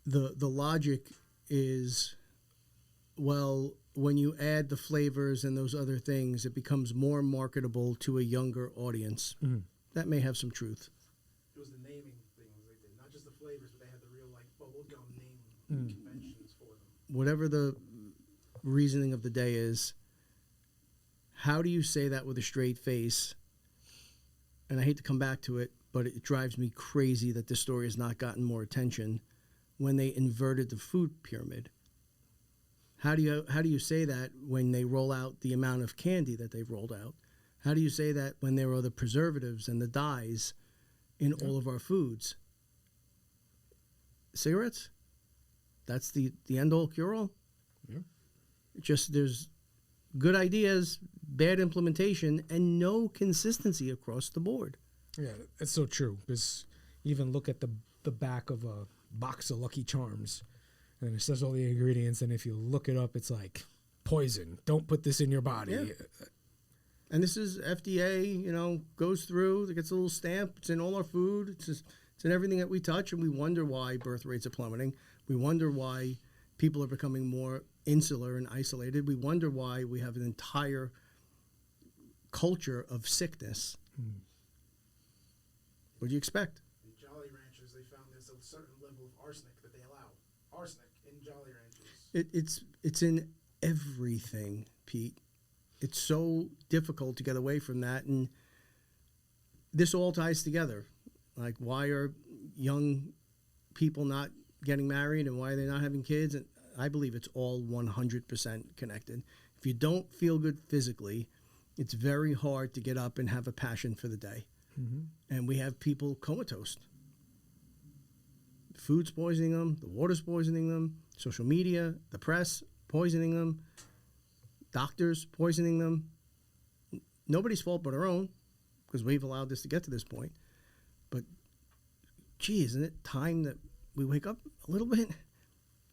The logic is, well, when you add the flavors and those other things, it becomes more marketable to a younger audience. Mm-hmm. That may have some truth. It was the naming things they did, not just the flavors, but they had the real bubblegum name conventions for them. Whatever the reasoning of the day is, how do you say that with a straight face? And I hate to come back to it, but it drives me crazy that this story has not gotten more attention when they inverted the food pyramid. How do you say that when they roll out the amount of candy that they've rolled out? How do you say that when there are the preservatives and the dyes in all of our foods? Cigarettes? That's the end-all, cure-all? Yeah. Just there's good ideas, bad implementation, and no consistency across the board. Yeah, it's so true. Because even look at the back of a box of Lucky Charms, and it says all the ingredients, and if you look it up, it's like poison. Don't put this in your body. Yeah. And this is FDA, goes through, it gets a little stamp. It's in all our food. It's in everything that we touch, and we wonder why birth rates are plummeting. We wonder why people are becoming more insular and isolated. We wonder why we have an entire culture of sickness. What do you expect? In Jolly Ranchers, they found there's a certain level of arsenic that they allow. arsenic in Jolly Ranchers. It's in everything, Pete. It's so difficult to get away from that, and this all ties together. Like, why are young people not getting married, and why are they not having kids? And I believe it's all 100% connected. If you don't feel good physically, it's very hard to get up and have a passion for the day. Mm-hmm. And we have people comatose. Food's poisoning them, the water's poisoning them, social media, the press poisoning them, doctors poisoning them. Nobody's fault but our own, because we've allowed this to get to this point. But, gee, isn't it time that we wake up a little bit,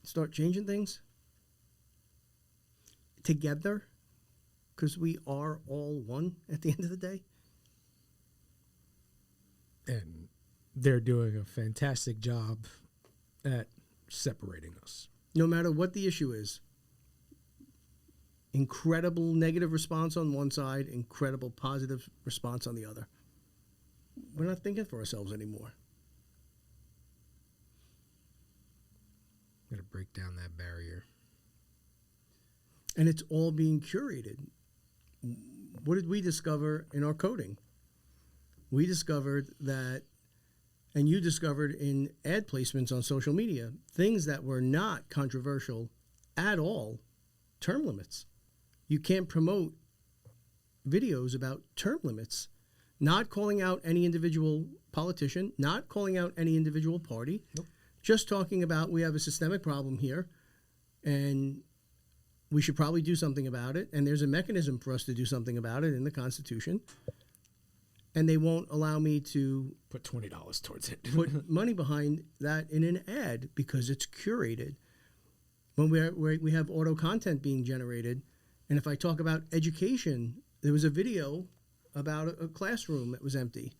start changing things together? Because we are all one at the end of the day. And they're doing a fantastic job at separating us. No matter what the issue is, incredible negative response on one side, incredible positive response on the other. We're not thinking for ourselves anymore. Got to break down that barrier. And it's all being curated. What did we discover in our coding? We discovered that, and you discovered in ad placements on social media, things that were not controversial at all, term limits. You can't promote videos about term limits, not calling out any individual politician, not calling out any individual party, Nope. Just talking about we have a systemic problem here, and we should probably do something about it, and there's a mechanism for us to do something about it in the Constitution, and they won't allow me to Put $20 towards it. put money behind that in an ad because it's curated. When we have auto content being generated, and if I talk about education, there was a video about a classroom that was empty,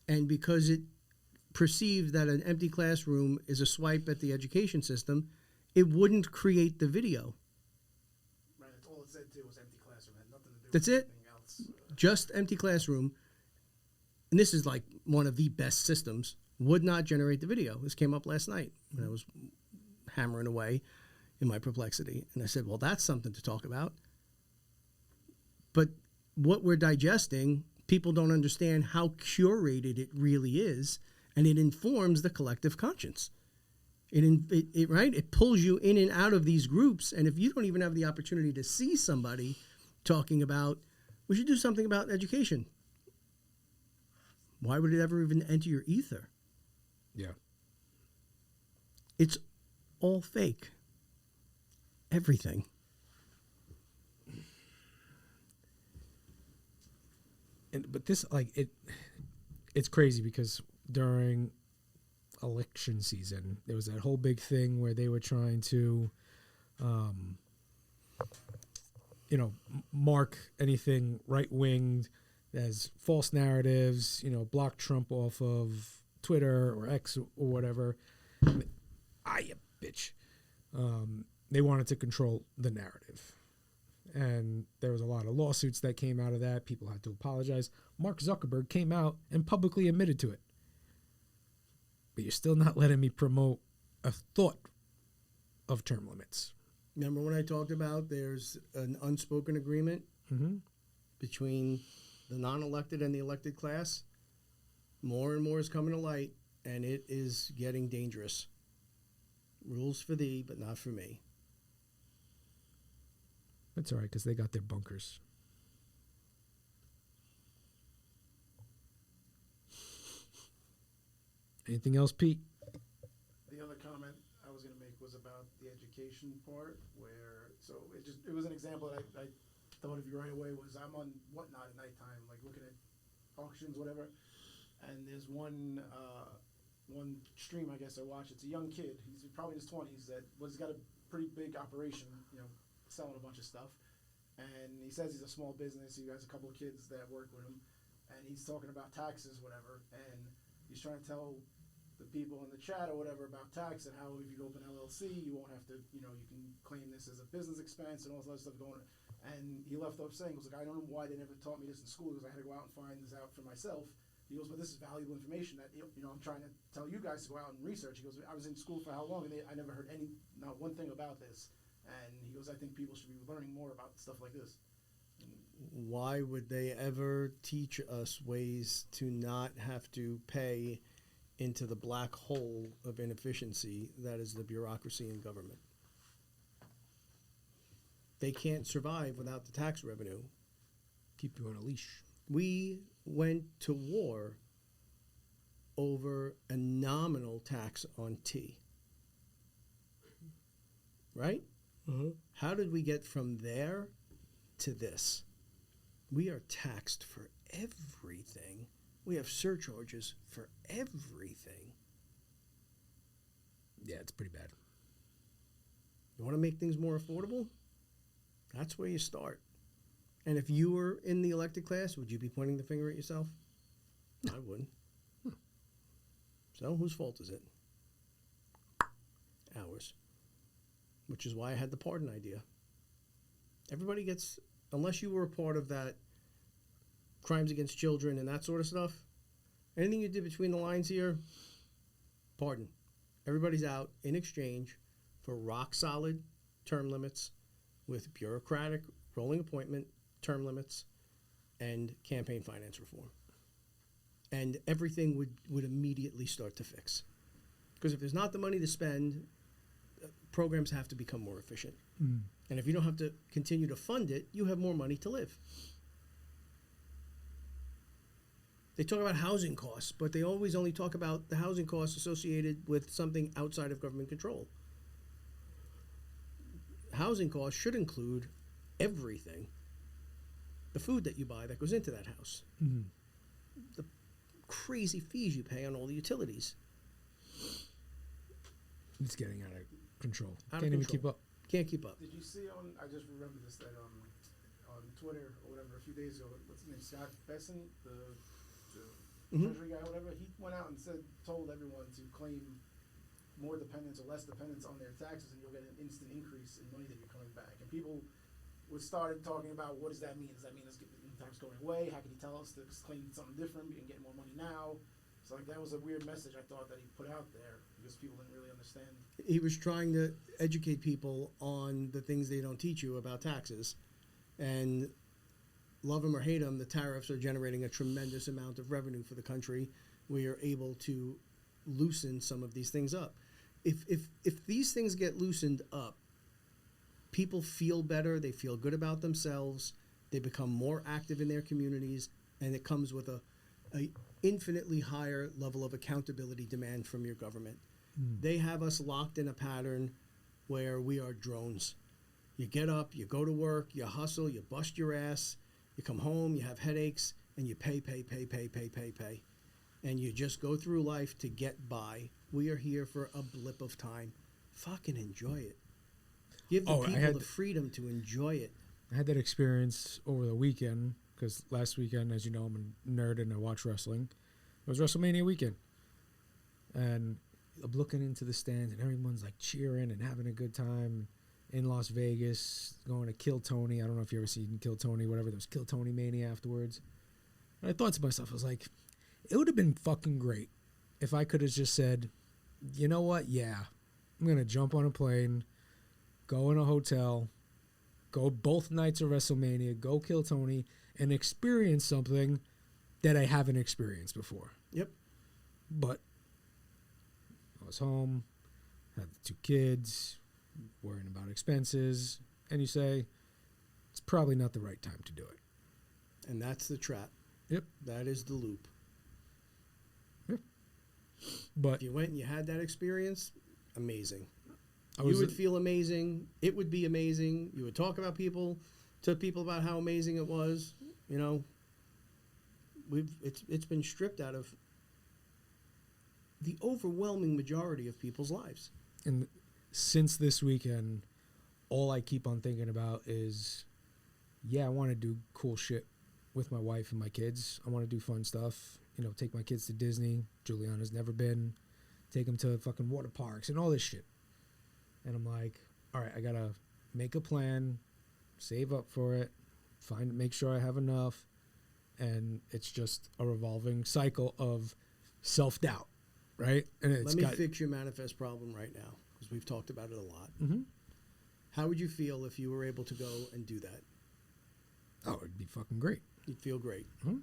and because it perceived that an empty classroom is a swipe at the education system, it wouldn't create the video. Right, that's all it said too was empty classroom. It had nothing to do That's with it. anything else. Just empty classroom. And this is like one of the best systems. Would not generate the video. This came up last night when I was hammering away in my perplexity. And I said, well, that's something to talk about. But what we're digesting, people don't understand how curated it really is. And it informs the collective conscience. It pulls you in and out of these groups. And if you don't even have the opportunity to see somebody talking about, we should do something about education, why would it ever even enter your ether? Yeah. It's all fake. Everything. But this, it's crazy because during election season, there was that whole big thing where they were trying to, mark anything right-winged as false narratives, block Trump off of Twitter or X or whatever. Bitch. They wanted to control the narrative. And there was a lot of lawsuits that came out of that. People had to apologize. Mark Zuckerberg came out and publicly admitted to it. But you're still not letting me promote a thought of term limits. Remember when I talked about there's an unspoken agreement between the non-elected and the elected class? More and more is coming to light, and it is getting dangerous. Rules for thee, but not for me. That's all right, because they got their bunkers. Anything else, Pete? The other comment I was going to make was about the education part, it was an example that I thought of you right away. Was I'm on Whatnot at nighttime, like looking at auctions, whatever, and there's one stream I guess I watch. It's a young kid. He's probably in his 20s he's got a pretty big operation, selling a bunch of stuff, and he says he's a small business. He has a couple of kids that work with him, and he's talking about taxes, whatever, and he's trying to tell the people in the chat or whatever about tax and how if you open LLC, you won't have to, you can claim this as a business expense and all this other stuff going on. And he left off saying, I don't know why they never taught me this in school because I had to go out and find this out for myself. He goes, but this is valuable information that, I'm trying to tell you guys to go out and research. He goes, I was in school for how long, and I never heard not one thing about this. And he goes, I think people should be learning more about stuff like this. Why would they ever teach us ways to not have to pay into the black hole of inefficiency that is the bureaucracy in government? They can't survive without the tax revenue. Keep you on a leash. We went to war over a nominal tax on tea. Right? How did we get from there to this? We are taxed for everything. We have surcharges for everything. Yeah, it's pretty bad. You want to make things more affordable? That's where you start. And if you were in the elected class, would you be pointing the finger at yourself? No. I wouldn't. So whose fault is it? Ours. Which is why I had the pardon idea. Everybody gets, unless you were a part of that crimes against children and that sort of stuff, anything you did between the lines here, pardon. Everybody's out in exchange for rock solid term limits with bureaucratic rolling appointment term limits and campaign finance reform. And everything would immediately start to fix. Because if there's not the money to spend, programs have to become more efficient. And if you don't have to continue to fund it, you have more money to live. They talk about housing costs, but they always only talk about the housing costs associated with something outside of government control. Housing costs should include everything. The food that you buy that goes into that house. The crazy fees you pay on all the utilities. It's getting out of control. Out of Can't even control. keep up. Can't keep up. Did you see I just remember this, that on Twitter or whatever a few days ago, what's his name, Scott Besson, the Treasury guy or whatever, he went out and told everyone to claim more dependence or less dependence on their taxes, and you'll get an instant increase in money that you're coming back. And people started talking about, what does that mean? Does that mean this tax going away? How can he tell us to claim something different? We can get more money now. So like that was a weird message I thought that he put out there because people didn't really understand. He was trying to educate people on the things they don't teach you about taxes. And love them or hate them, the tariffs are generating a tremendous amount of revenue for the country. We are able to loosen some of these things up. If these things get loosened up, people feel better, they feel good about themselves, they become more active in their communities, and it comes with a infinitely higher level of accountability demand from your government. They have us locked in a pattern where we are drones. You get up, you go to work, you hustle, you bust your ass, you come home, you have headaches, and you pay. And you just go through life to get by. We are here for a blip of time. Fucking enjoy it. Give the people the freedom to enjoy it. I had that experience over the weekend because last weekend, as you know, I'm a nerd and I watch wrestling. It was WrestleMania weekend. And I'm looking into the stands and everyone's like cheering and having a good time in Las Vegas, going to Kill Tony. I don't know if you ever seen Kill Tony, whatever. There was Kill Tony Mania afterwards. And I thought to myself, I was like, it would have been fucking great if I could have just said, you know what? Yeah, I'm going to jump on a plane, go in a hotel, go both nights of WrestleMania, go Kill Tony, and experience something that I haven't experienced before. Yep. But I was home, had the 2 kids, worrying about expenses, and you say, it's probably not the right time to do it. And that's the trap. Yep. That is the loop. Yep. But if you went and you had that experience, amazing. You would feel amazing. It would be amazing. You would talk about to people about how amazing it was. You know, it's been stripped out of the overwhelming majority of people's lives. And since this weekend, all I keep on thinking about is, I want to do cool shit with my wife and my kids. I want to do fun stuff. You know, take my kids to Disney. Juliana's never been. Take them to fucking water parks and all this shit. And I'm like, all right, I got to make a plan, save up for it, make sure I have enough, and it's just a revolving cycle of self-doubt, right? And it's Let me fix your manifest problem right now, because we've talked about it a lot. Mm-hmm. How would you feel if you were able to go and do that? Oh, it'd be fucking great. You'd feel great. Mhm.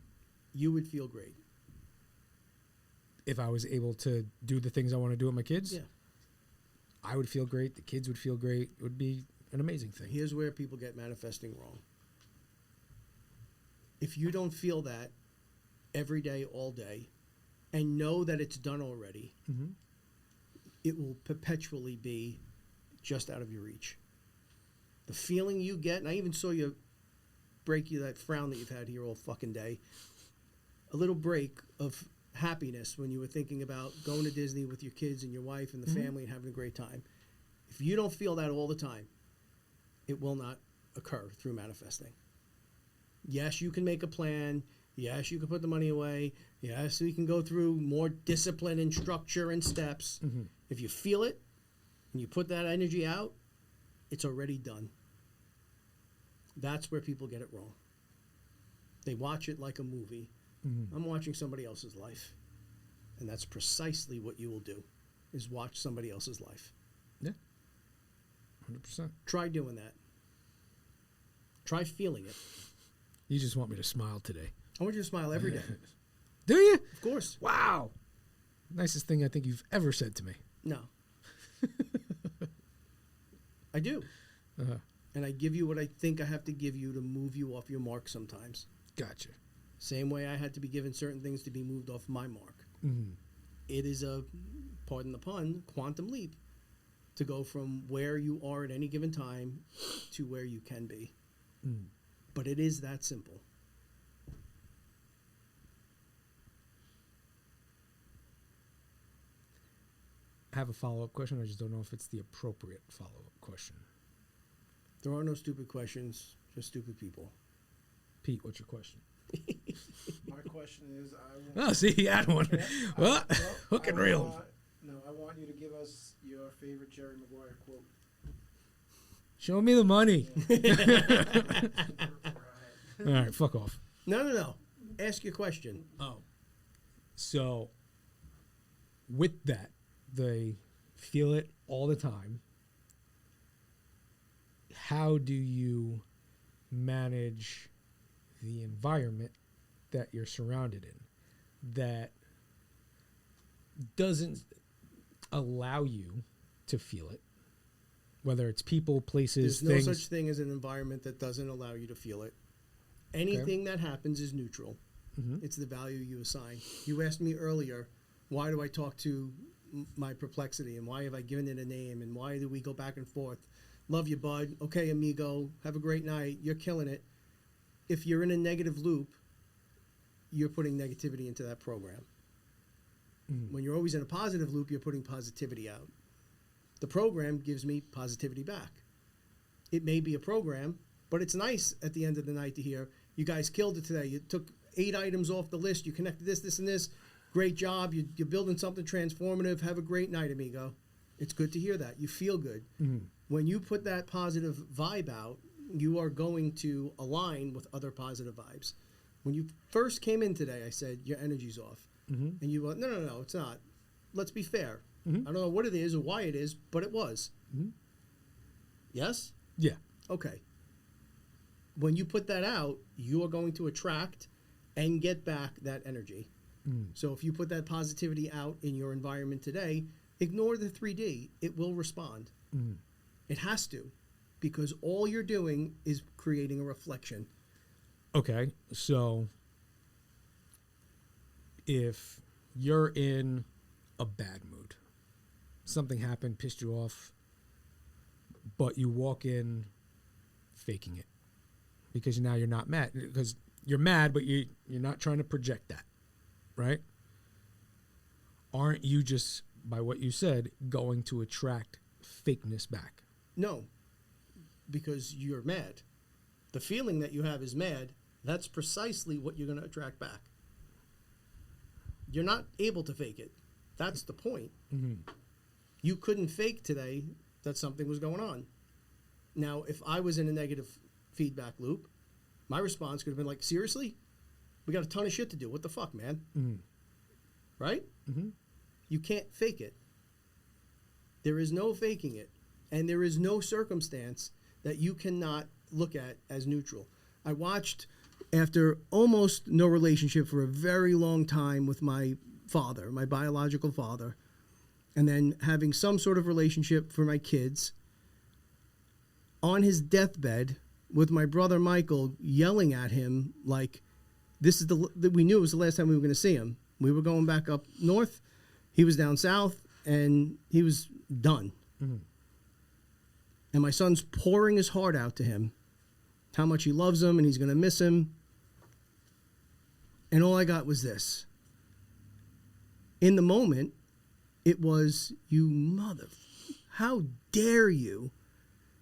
You would feel great. If I was able to do the things I want to do with my kids, Yeah. I would feel great. The kids would feel great. It would be an amazing thing. Here's where people get manifesting wrong. If you don't feel that every day, all day, and know that it's done already, Mm-hmm. it will perpetually be just out of your reach. The feeling you get, and I even saw you break you that frown that you've had here all fucking day, a little break of happiness when you were thinking about going to Disney with your kids and your wife and the family and having a great time. If you don't feel that all the time, it will not occur through manifesting. Yes, you can make a plan. Yes, you can put the money away. Yes, we can go through more discipline and structure and steps. Mm-hmm. If you feel it and you put that energy out, it's already done. That's where people get it wrong. They watch it like a movie. Mm-hmm. I'm watching somebody else's life. And that's precisely what you will do, is watch somebody else's life. Yeah. 100%. Try doing that. Try feeling it. You just want me to smile today. I want you to smile every day. Do you? Of course. Wow. Nicest thing I think you've ever said to me. No. I do. Uh-huh. And I give you what I think I have to give you to move you off your mark sometimes. Gotcha. Same way I had to be given certain things to be moved off my mark. Mm-hmm. It is a, pardon the pun, quantum leap to go from where you are at any given time to where you can be. Mm. But it is that simple. I have a follow-up question. I just don't know if it's the appropriate follow-up question. There are no stupid questions, just stupid people. Pete, what's your question? My question is, I want, Oh, see, he had one. Yeah, Well, hook and reel. I want you to give us your favorite Jerry Maguire quote. Show me the money. Yeah. All right, fuck off. No. Ask your question. Oh. So, with that, they feel it all the time. How do you manage the environment that you're surrounded in that doesn't allow you to feel it? Whether it's people, places, There's things. no such thing as an environment that doesn't allow you to feel it. Anything that happens is neutral. Mm-hmm. It's the value you assign. You asked me earlier, why do I talk to my perplexity, and why have I given it a name, and why do we go back and forth? Love you, bud. Okay, amigo. Have a great night. You're killing it. If you're in a negative loop, you're putting negativity into that program. Mm-hmm. When you're always in a positive loop, you're putting positivity out. The program gives me positivity back. It may be a program, but it's nice at the end of the night to hear, you guys killed it today. You took 8 items off the list. You connected this, this, and this. Great job. You're building something transformative. Have a great night, amigo. It's good to hear that. You feel good. Mm-hmm. When you put that positive vibe out, you are going to align with other positive vibes. When you first came in today, I said, your energy's off. Mm-hmm. And you went, no, it's not. Let's be fair. Mm-hmm. I don't know what it is or why it is, but it was. Mm-hmm. Yes? Yeah. Okay. When you put that out, you are going to attract and get back that energy. Mm. So if you put that positivity out in your environment today, ignore the 3D. It will respond. Mm. It has to, because all you're doing is creating a reflection. Okay, so if you're in a bad mood, something happened, pissed you off, but you walk in faking it because now you're not mad, because you're mad, but you're not trying to project that, right? Aren't you just, by what you said, going to attract fakeness back? No, because you're mad. The feeling that you have is mad. That's precisely what you're going to attract back. You're not able to fake it. That's the point. Mm-hmm. You couldn't fake today that something was going on. Now, if I was in a negative feedback loop, my response could have been like, seriously? We got a ton of shit to do. What the fuck, man? Mm-hmm. Right? Mm-hmm. You can't fake it. There is no faking it. And there is no circumstance that you cannot look at as neutral. I watched, after almost no relationship for a very long time with my father, my biological father, and then having some sort of relationship for my kids, on his deathbed with my brother Michael yelling at him like, this is we knew it was the last time we were going to see him. We were going back up north. He was down south, and he was done. Mm-hmm. And my son's pouring his heart out to him, how much he loves him and he's going to miss him. And all I got was this. In the moment, it was, you mother, how dare you?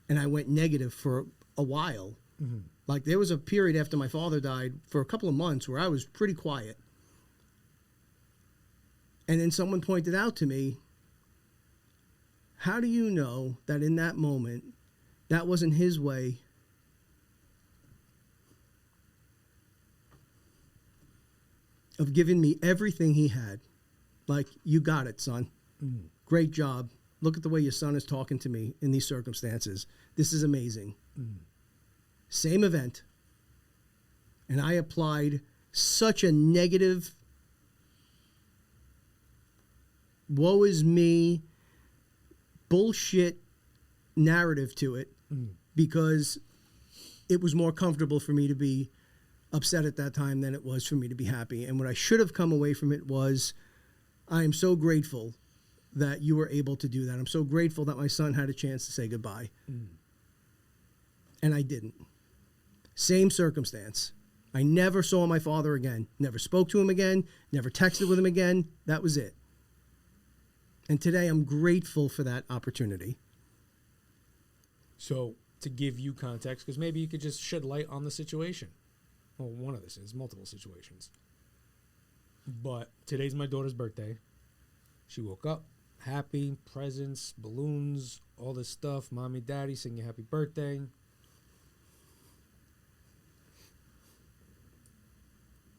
And I went negative for a while. Mm-hmm. Like, there was a period after my father died for a couple of months where I was pretty quiet. And then someone pointed out to me, how do you know that in that moment, that wasn't his way of giving me everything he had? Like, you got it, son. Mm-hmm. Great job. Look at the way your son is talking to me in these circumstances. This is amazing. Mm-hmm. Same event. And I applied such a negative, woe is me, bullshit narrative to it, because it was more comfortable for me to be upset at that time than it was for me to be happy. And what I should have come away from it was, I am so grateful that you were able to do that. I'm so grateful that my son had a chance to say goodbye. And I didn't. Same circumstance. I never saw my father again, never spoke to him again, never texted with him again. That was it. And today I'm grateful for that opportunity. So, to give you context, because maybe you could just shed light on the situation. Well, one of this is multiple situations. But today's my daughter's birthday. She woke up happy, presents, balloons, all this stuff. Mommy, daddy singing happy birthday.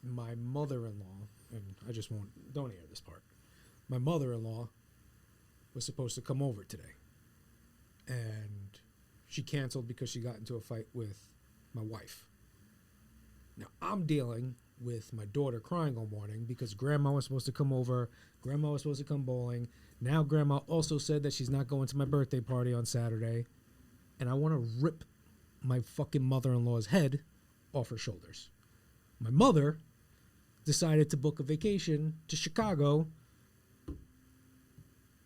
My mother-in-law, and I just don't air this part. My mother-in-law was supposed to come over today. And she canceled because she got into a fight with my wife. Now, I'm dealing with my daughter crying all morning because grandma was supposed to come over. Grandma was supposed to come bowling. Now grandma also said that she's not going to my birthday party on Saturday. And I want to rip my fucking mother-in-law's head off her shoulders. My mother decided to book a vacation to Chicago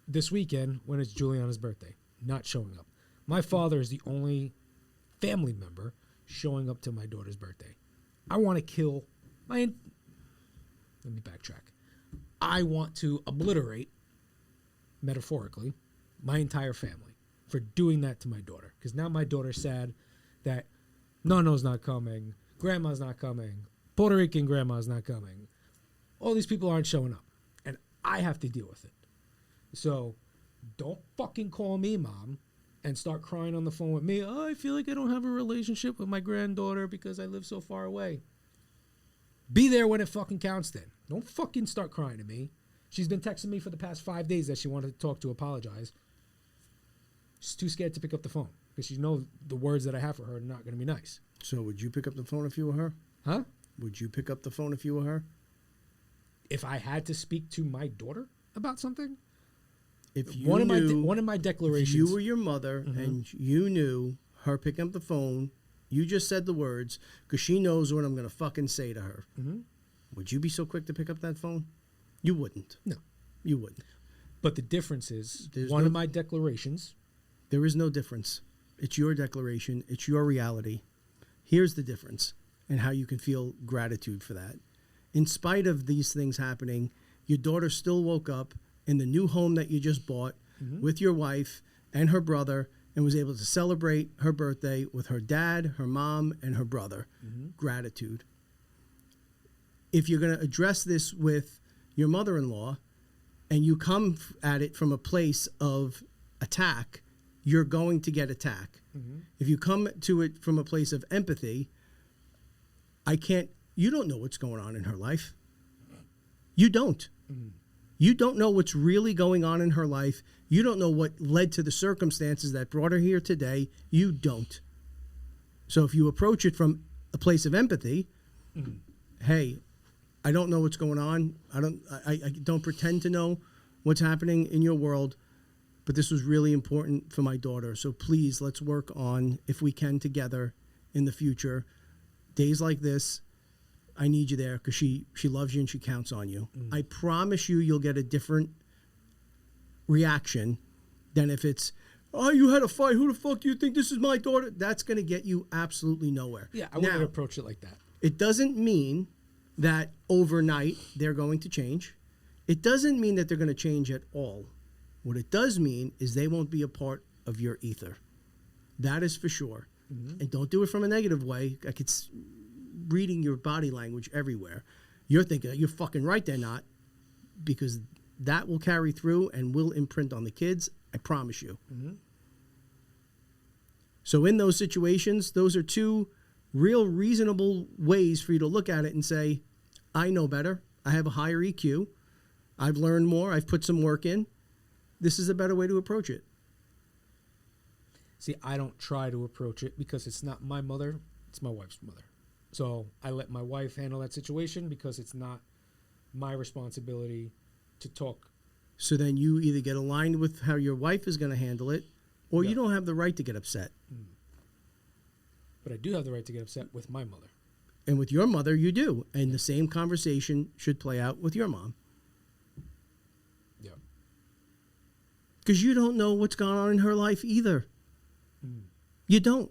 this weekend when it's Juliana's birthday, not showing up. My father is the only family member showing up to my daughter's birthday. I want to kill let me backtrack. I want to obliterate, metaphorically, my entire family for doing that to my daughter. Because now my daughter's sad that Nono's not coming, Grandma's not coming, Puerto Rican Grandma's not coming. All these people aren't showing up. And I have to deal with it. So don't fucking call me, Mom, and start crying on the phone with me. Oh, I feel like I don't have a relationship with my granddaughter because I live so far away. Be there when it fucking counts then. Don't fucking start crying to me. She's been texting me for the past 5 days that she wanted to talk to apologize. She's too scared to pick up the phone because she knows the words that I have for her are not going to be nice. So would you pick up the phone if you were her? Huh? Would you pick up the phone if you were her? If I had to speak to my daughter about something? If you one knew, of my declarations. if you were your mother and you knew her picking up the phone, you just said the words, because she knows what I'm going to fucking say to her. Would you be so quick to pick up that phone? You wouldn't. No. You wouldn't. But the difference is, There's one no- of my declarations. There is no difference. It's your declaration. It's your reality. Here's the difference and how you can feel gratitude for that. In spite of these things happening, your daughter still woke up in the new home that you just bought with your wife and her brother and was able to celebrate her birthday with her dad, her mom, and her brother. Gratitude. If you're going to address this with your mother-in-law and you come at it from a place of attack, you're going to get attack. If you come to it from a place of empathy, I can't You don't know what's going on in her life. You don't. You don't know what's really going on in her life. You don't know what led to the circumstances that brought her here today. You don't. So if you approach it from a place of empathy, hey, I don't know what's going on. I don't pretend to know what's happening in your world, but this was really important for my daughter. So please, let's work on, if we can together in the future, days like this, I need you there because she loves you and she counts on you. I promise you'll get a different reaction than if it's, oh, you had a fight. Who the fuck do you think this is my daughter? That's going to get you absolutely nowhere. Yeah, I wouldn't approach it like that. It doesn't mean that overnight they're going to change. It doesn't mean that they're going to change at all. What it does mean is they won't be a part of your ether. That is for sure. And don't do it from a negative way. Like it's reading your body language everywhere. You're thinking, you're fucking right, they're not. Because that will carry through and will imprint on the kids. I promise you. So in those situations, those are two real reasonable ways for you to look at it and say, I know better. I have a higher EQ. I've learned more. I've put some work in. This is a better way to approach it. See, I don't try to approach it because it's not my mother. It's my wife's mother. So I let my wife handle that situation because it's not my responsibility to talk. So then you either get aligned with how your wife is going to handle it, or you don't have the right to get upset. But I do have the right to get upset with my mother. And with your mother, you do. And the same conversation should play out with your mom. Yeah. Because you don't know what's gone on in her life either. You don't.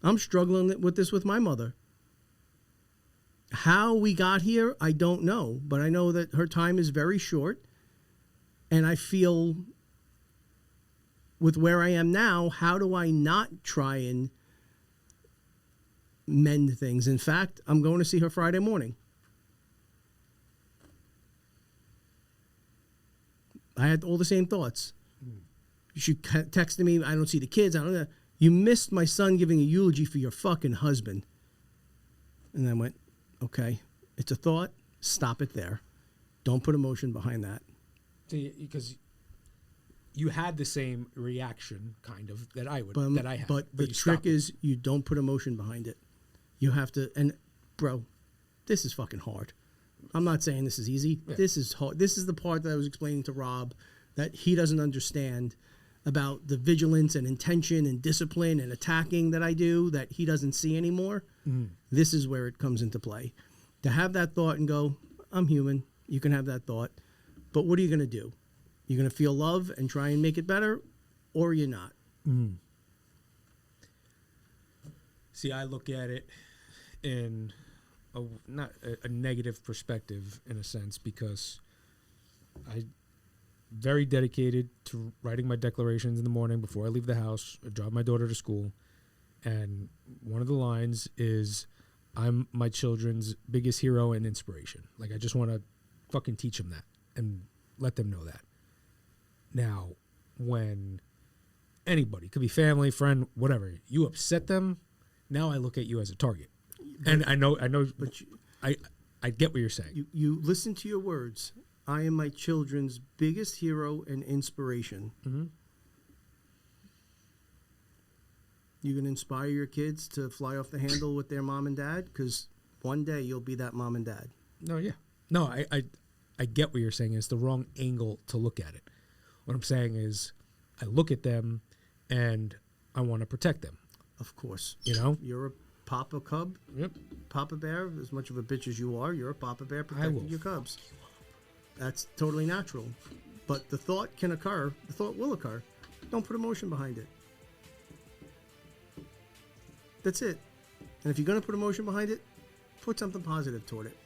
I'm struggling with this with my mother. How we got here, I don't know. But I know that her time is very short. And I feel with where I am now, how do I not try and mend things? In fact, I'm going to see her Friday morning. I had all the same thoughts. She texted me, I don't see the kids. I don't know. You missed my son giving a eulogy for your fucking husband. And I went, okay, it's a thought. Stop it there. Don't put emotion behind that. Because you had the same reaction, kind of, that I would, that I had. But the trick is you don't put emotion behind it. You have to, and bro, this is fucking hard. I'm not saying this is easy. Yeah. This is hard. This is the part that I was explaining to Rob that he doesn't understand about the vigilance and intention and discipline and attacking that I do that he doesn't see anymore. This is where it comes into play. To have that thought and go, I'm human. You can have that thought. But what are you going to do? You're going to feel love and try and make it better, or you're not. See, I look at it in not a negative perspective in a sense, because I very dedicated to writing my declarations in the morning before I leave the house. I drive my daughter to school, and one of the lines is, I'm my children's biggest hero and inspiration. Like, I just want to fucking teach them that and let them know that. Now, when anybody, could be family, friend, whatever, you upset them, now I look at you as a target. And I know, but I get what you're saying. You listen to your words. I am my children's biggest hero and inspiration. You can inspire your kids to fly off the handle with their mom and dad, because one day you'll be that mom and dad. No, yeah. No, I get what you're saying. It's the wrong angle to look at it. What I'm saying is I look at them and I want to protect them. Of course. You know? You're a Papa Cub. Yep. Papa Bear, as much of a bitch as you are, you're a Papa Bear protecting your cubs. That's totally natural. But the thought can occur. The thought will occur. Don't put emotion behind it. That's it. And if you're going to put emotion behind it, put something positive toward it.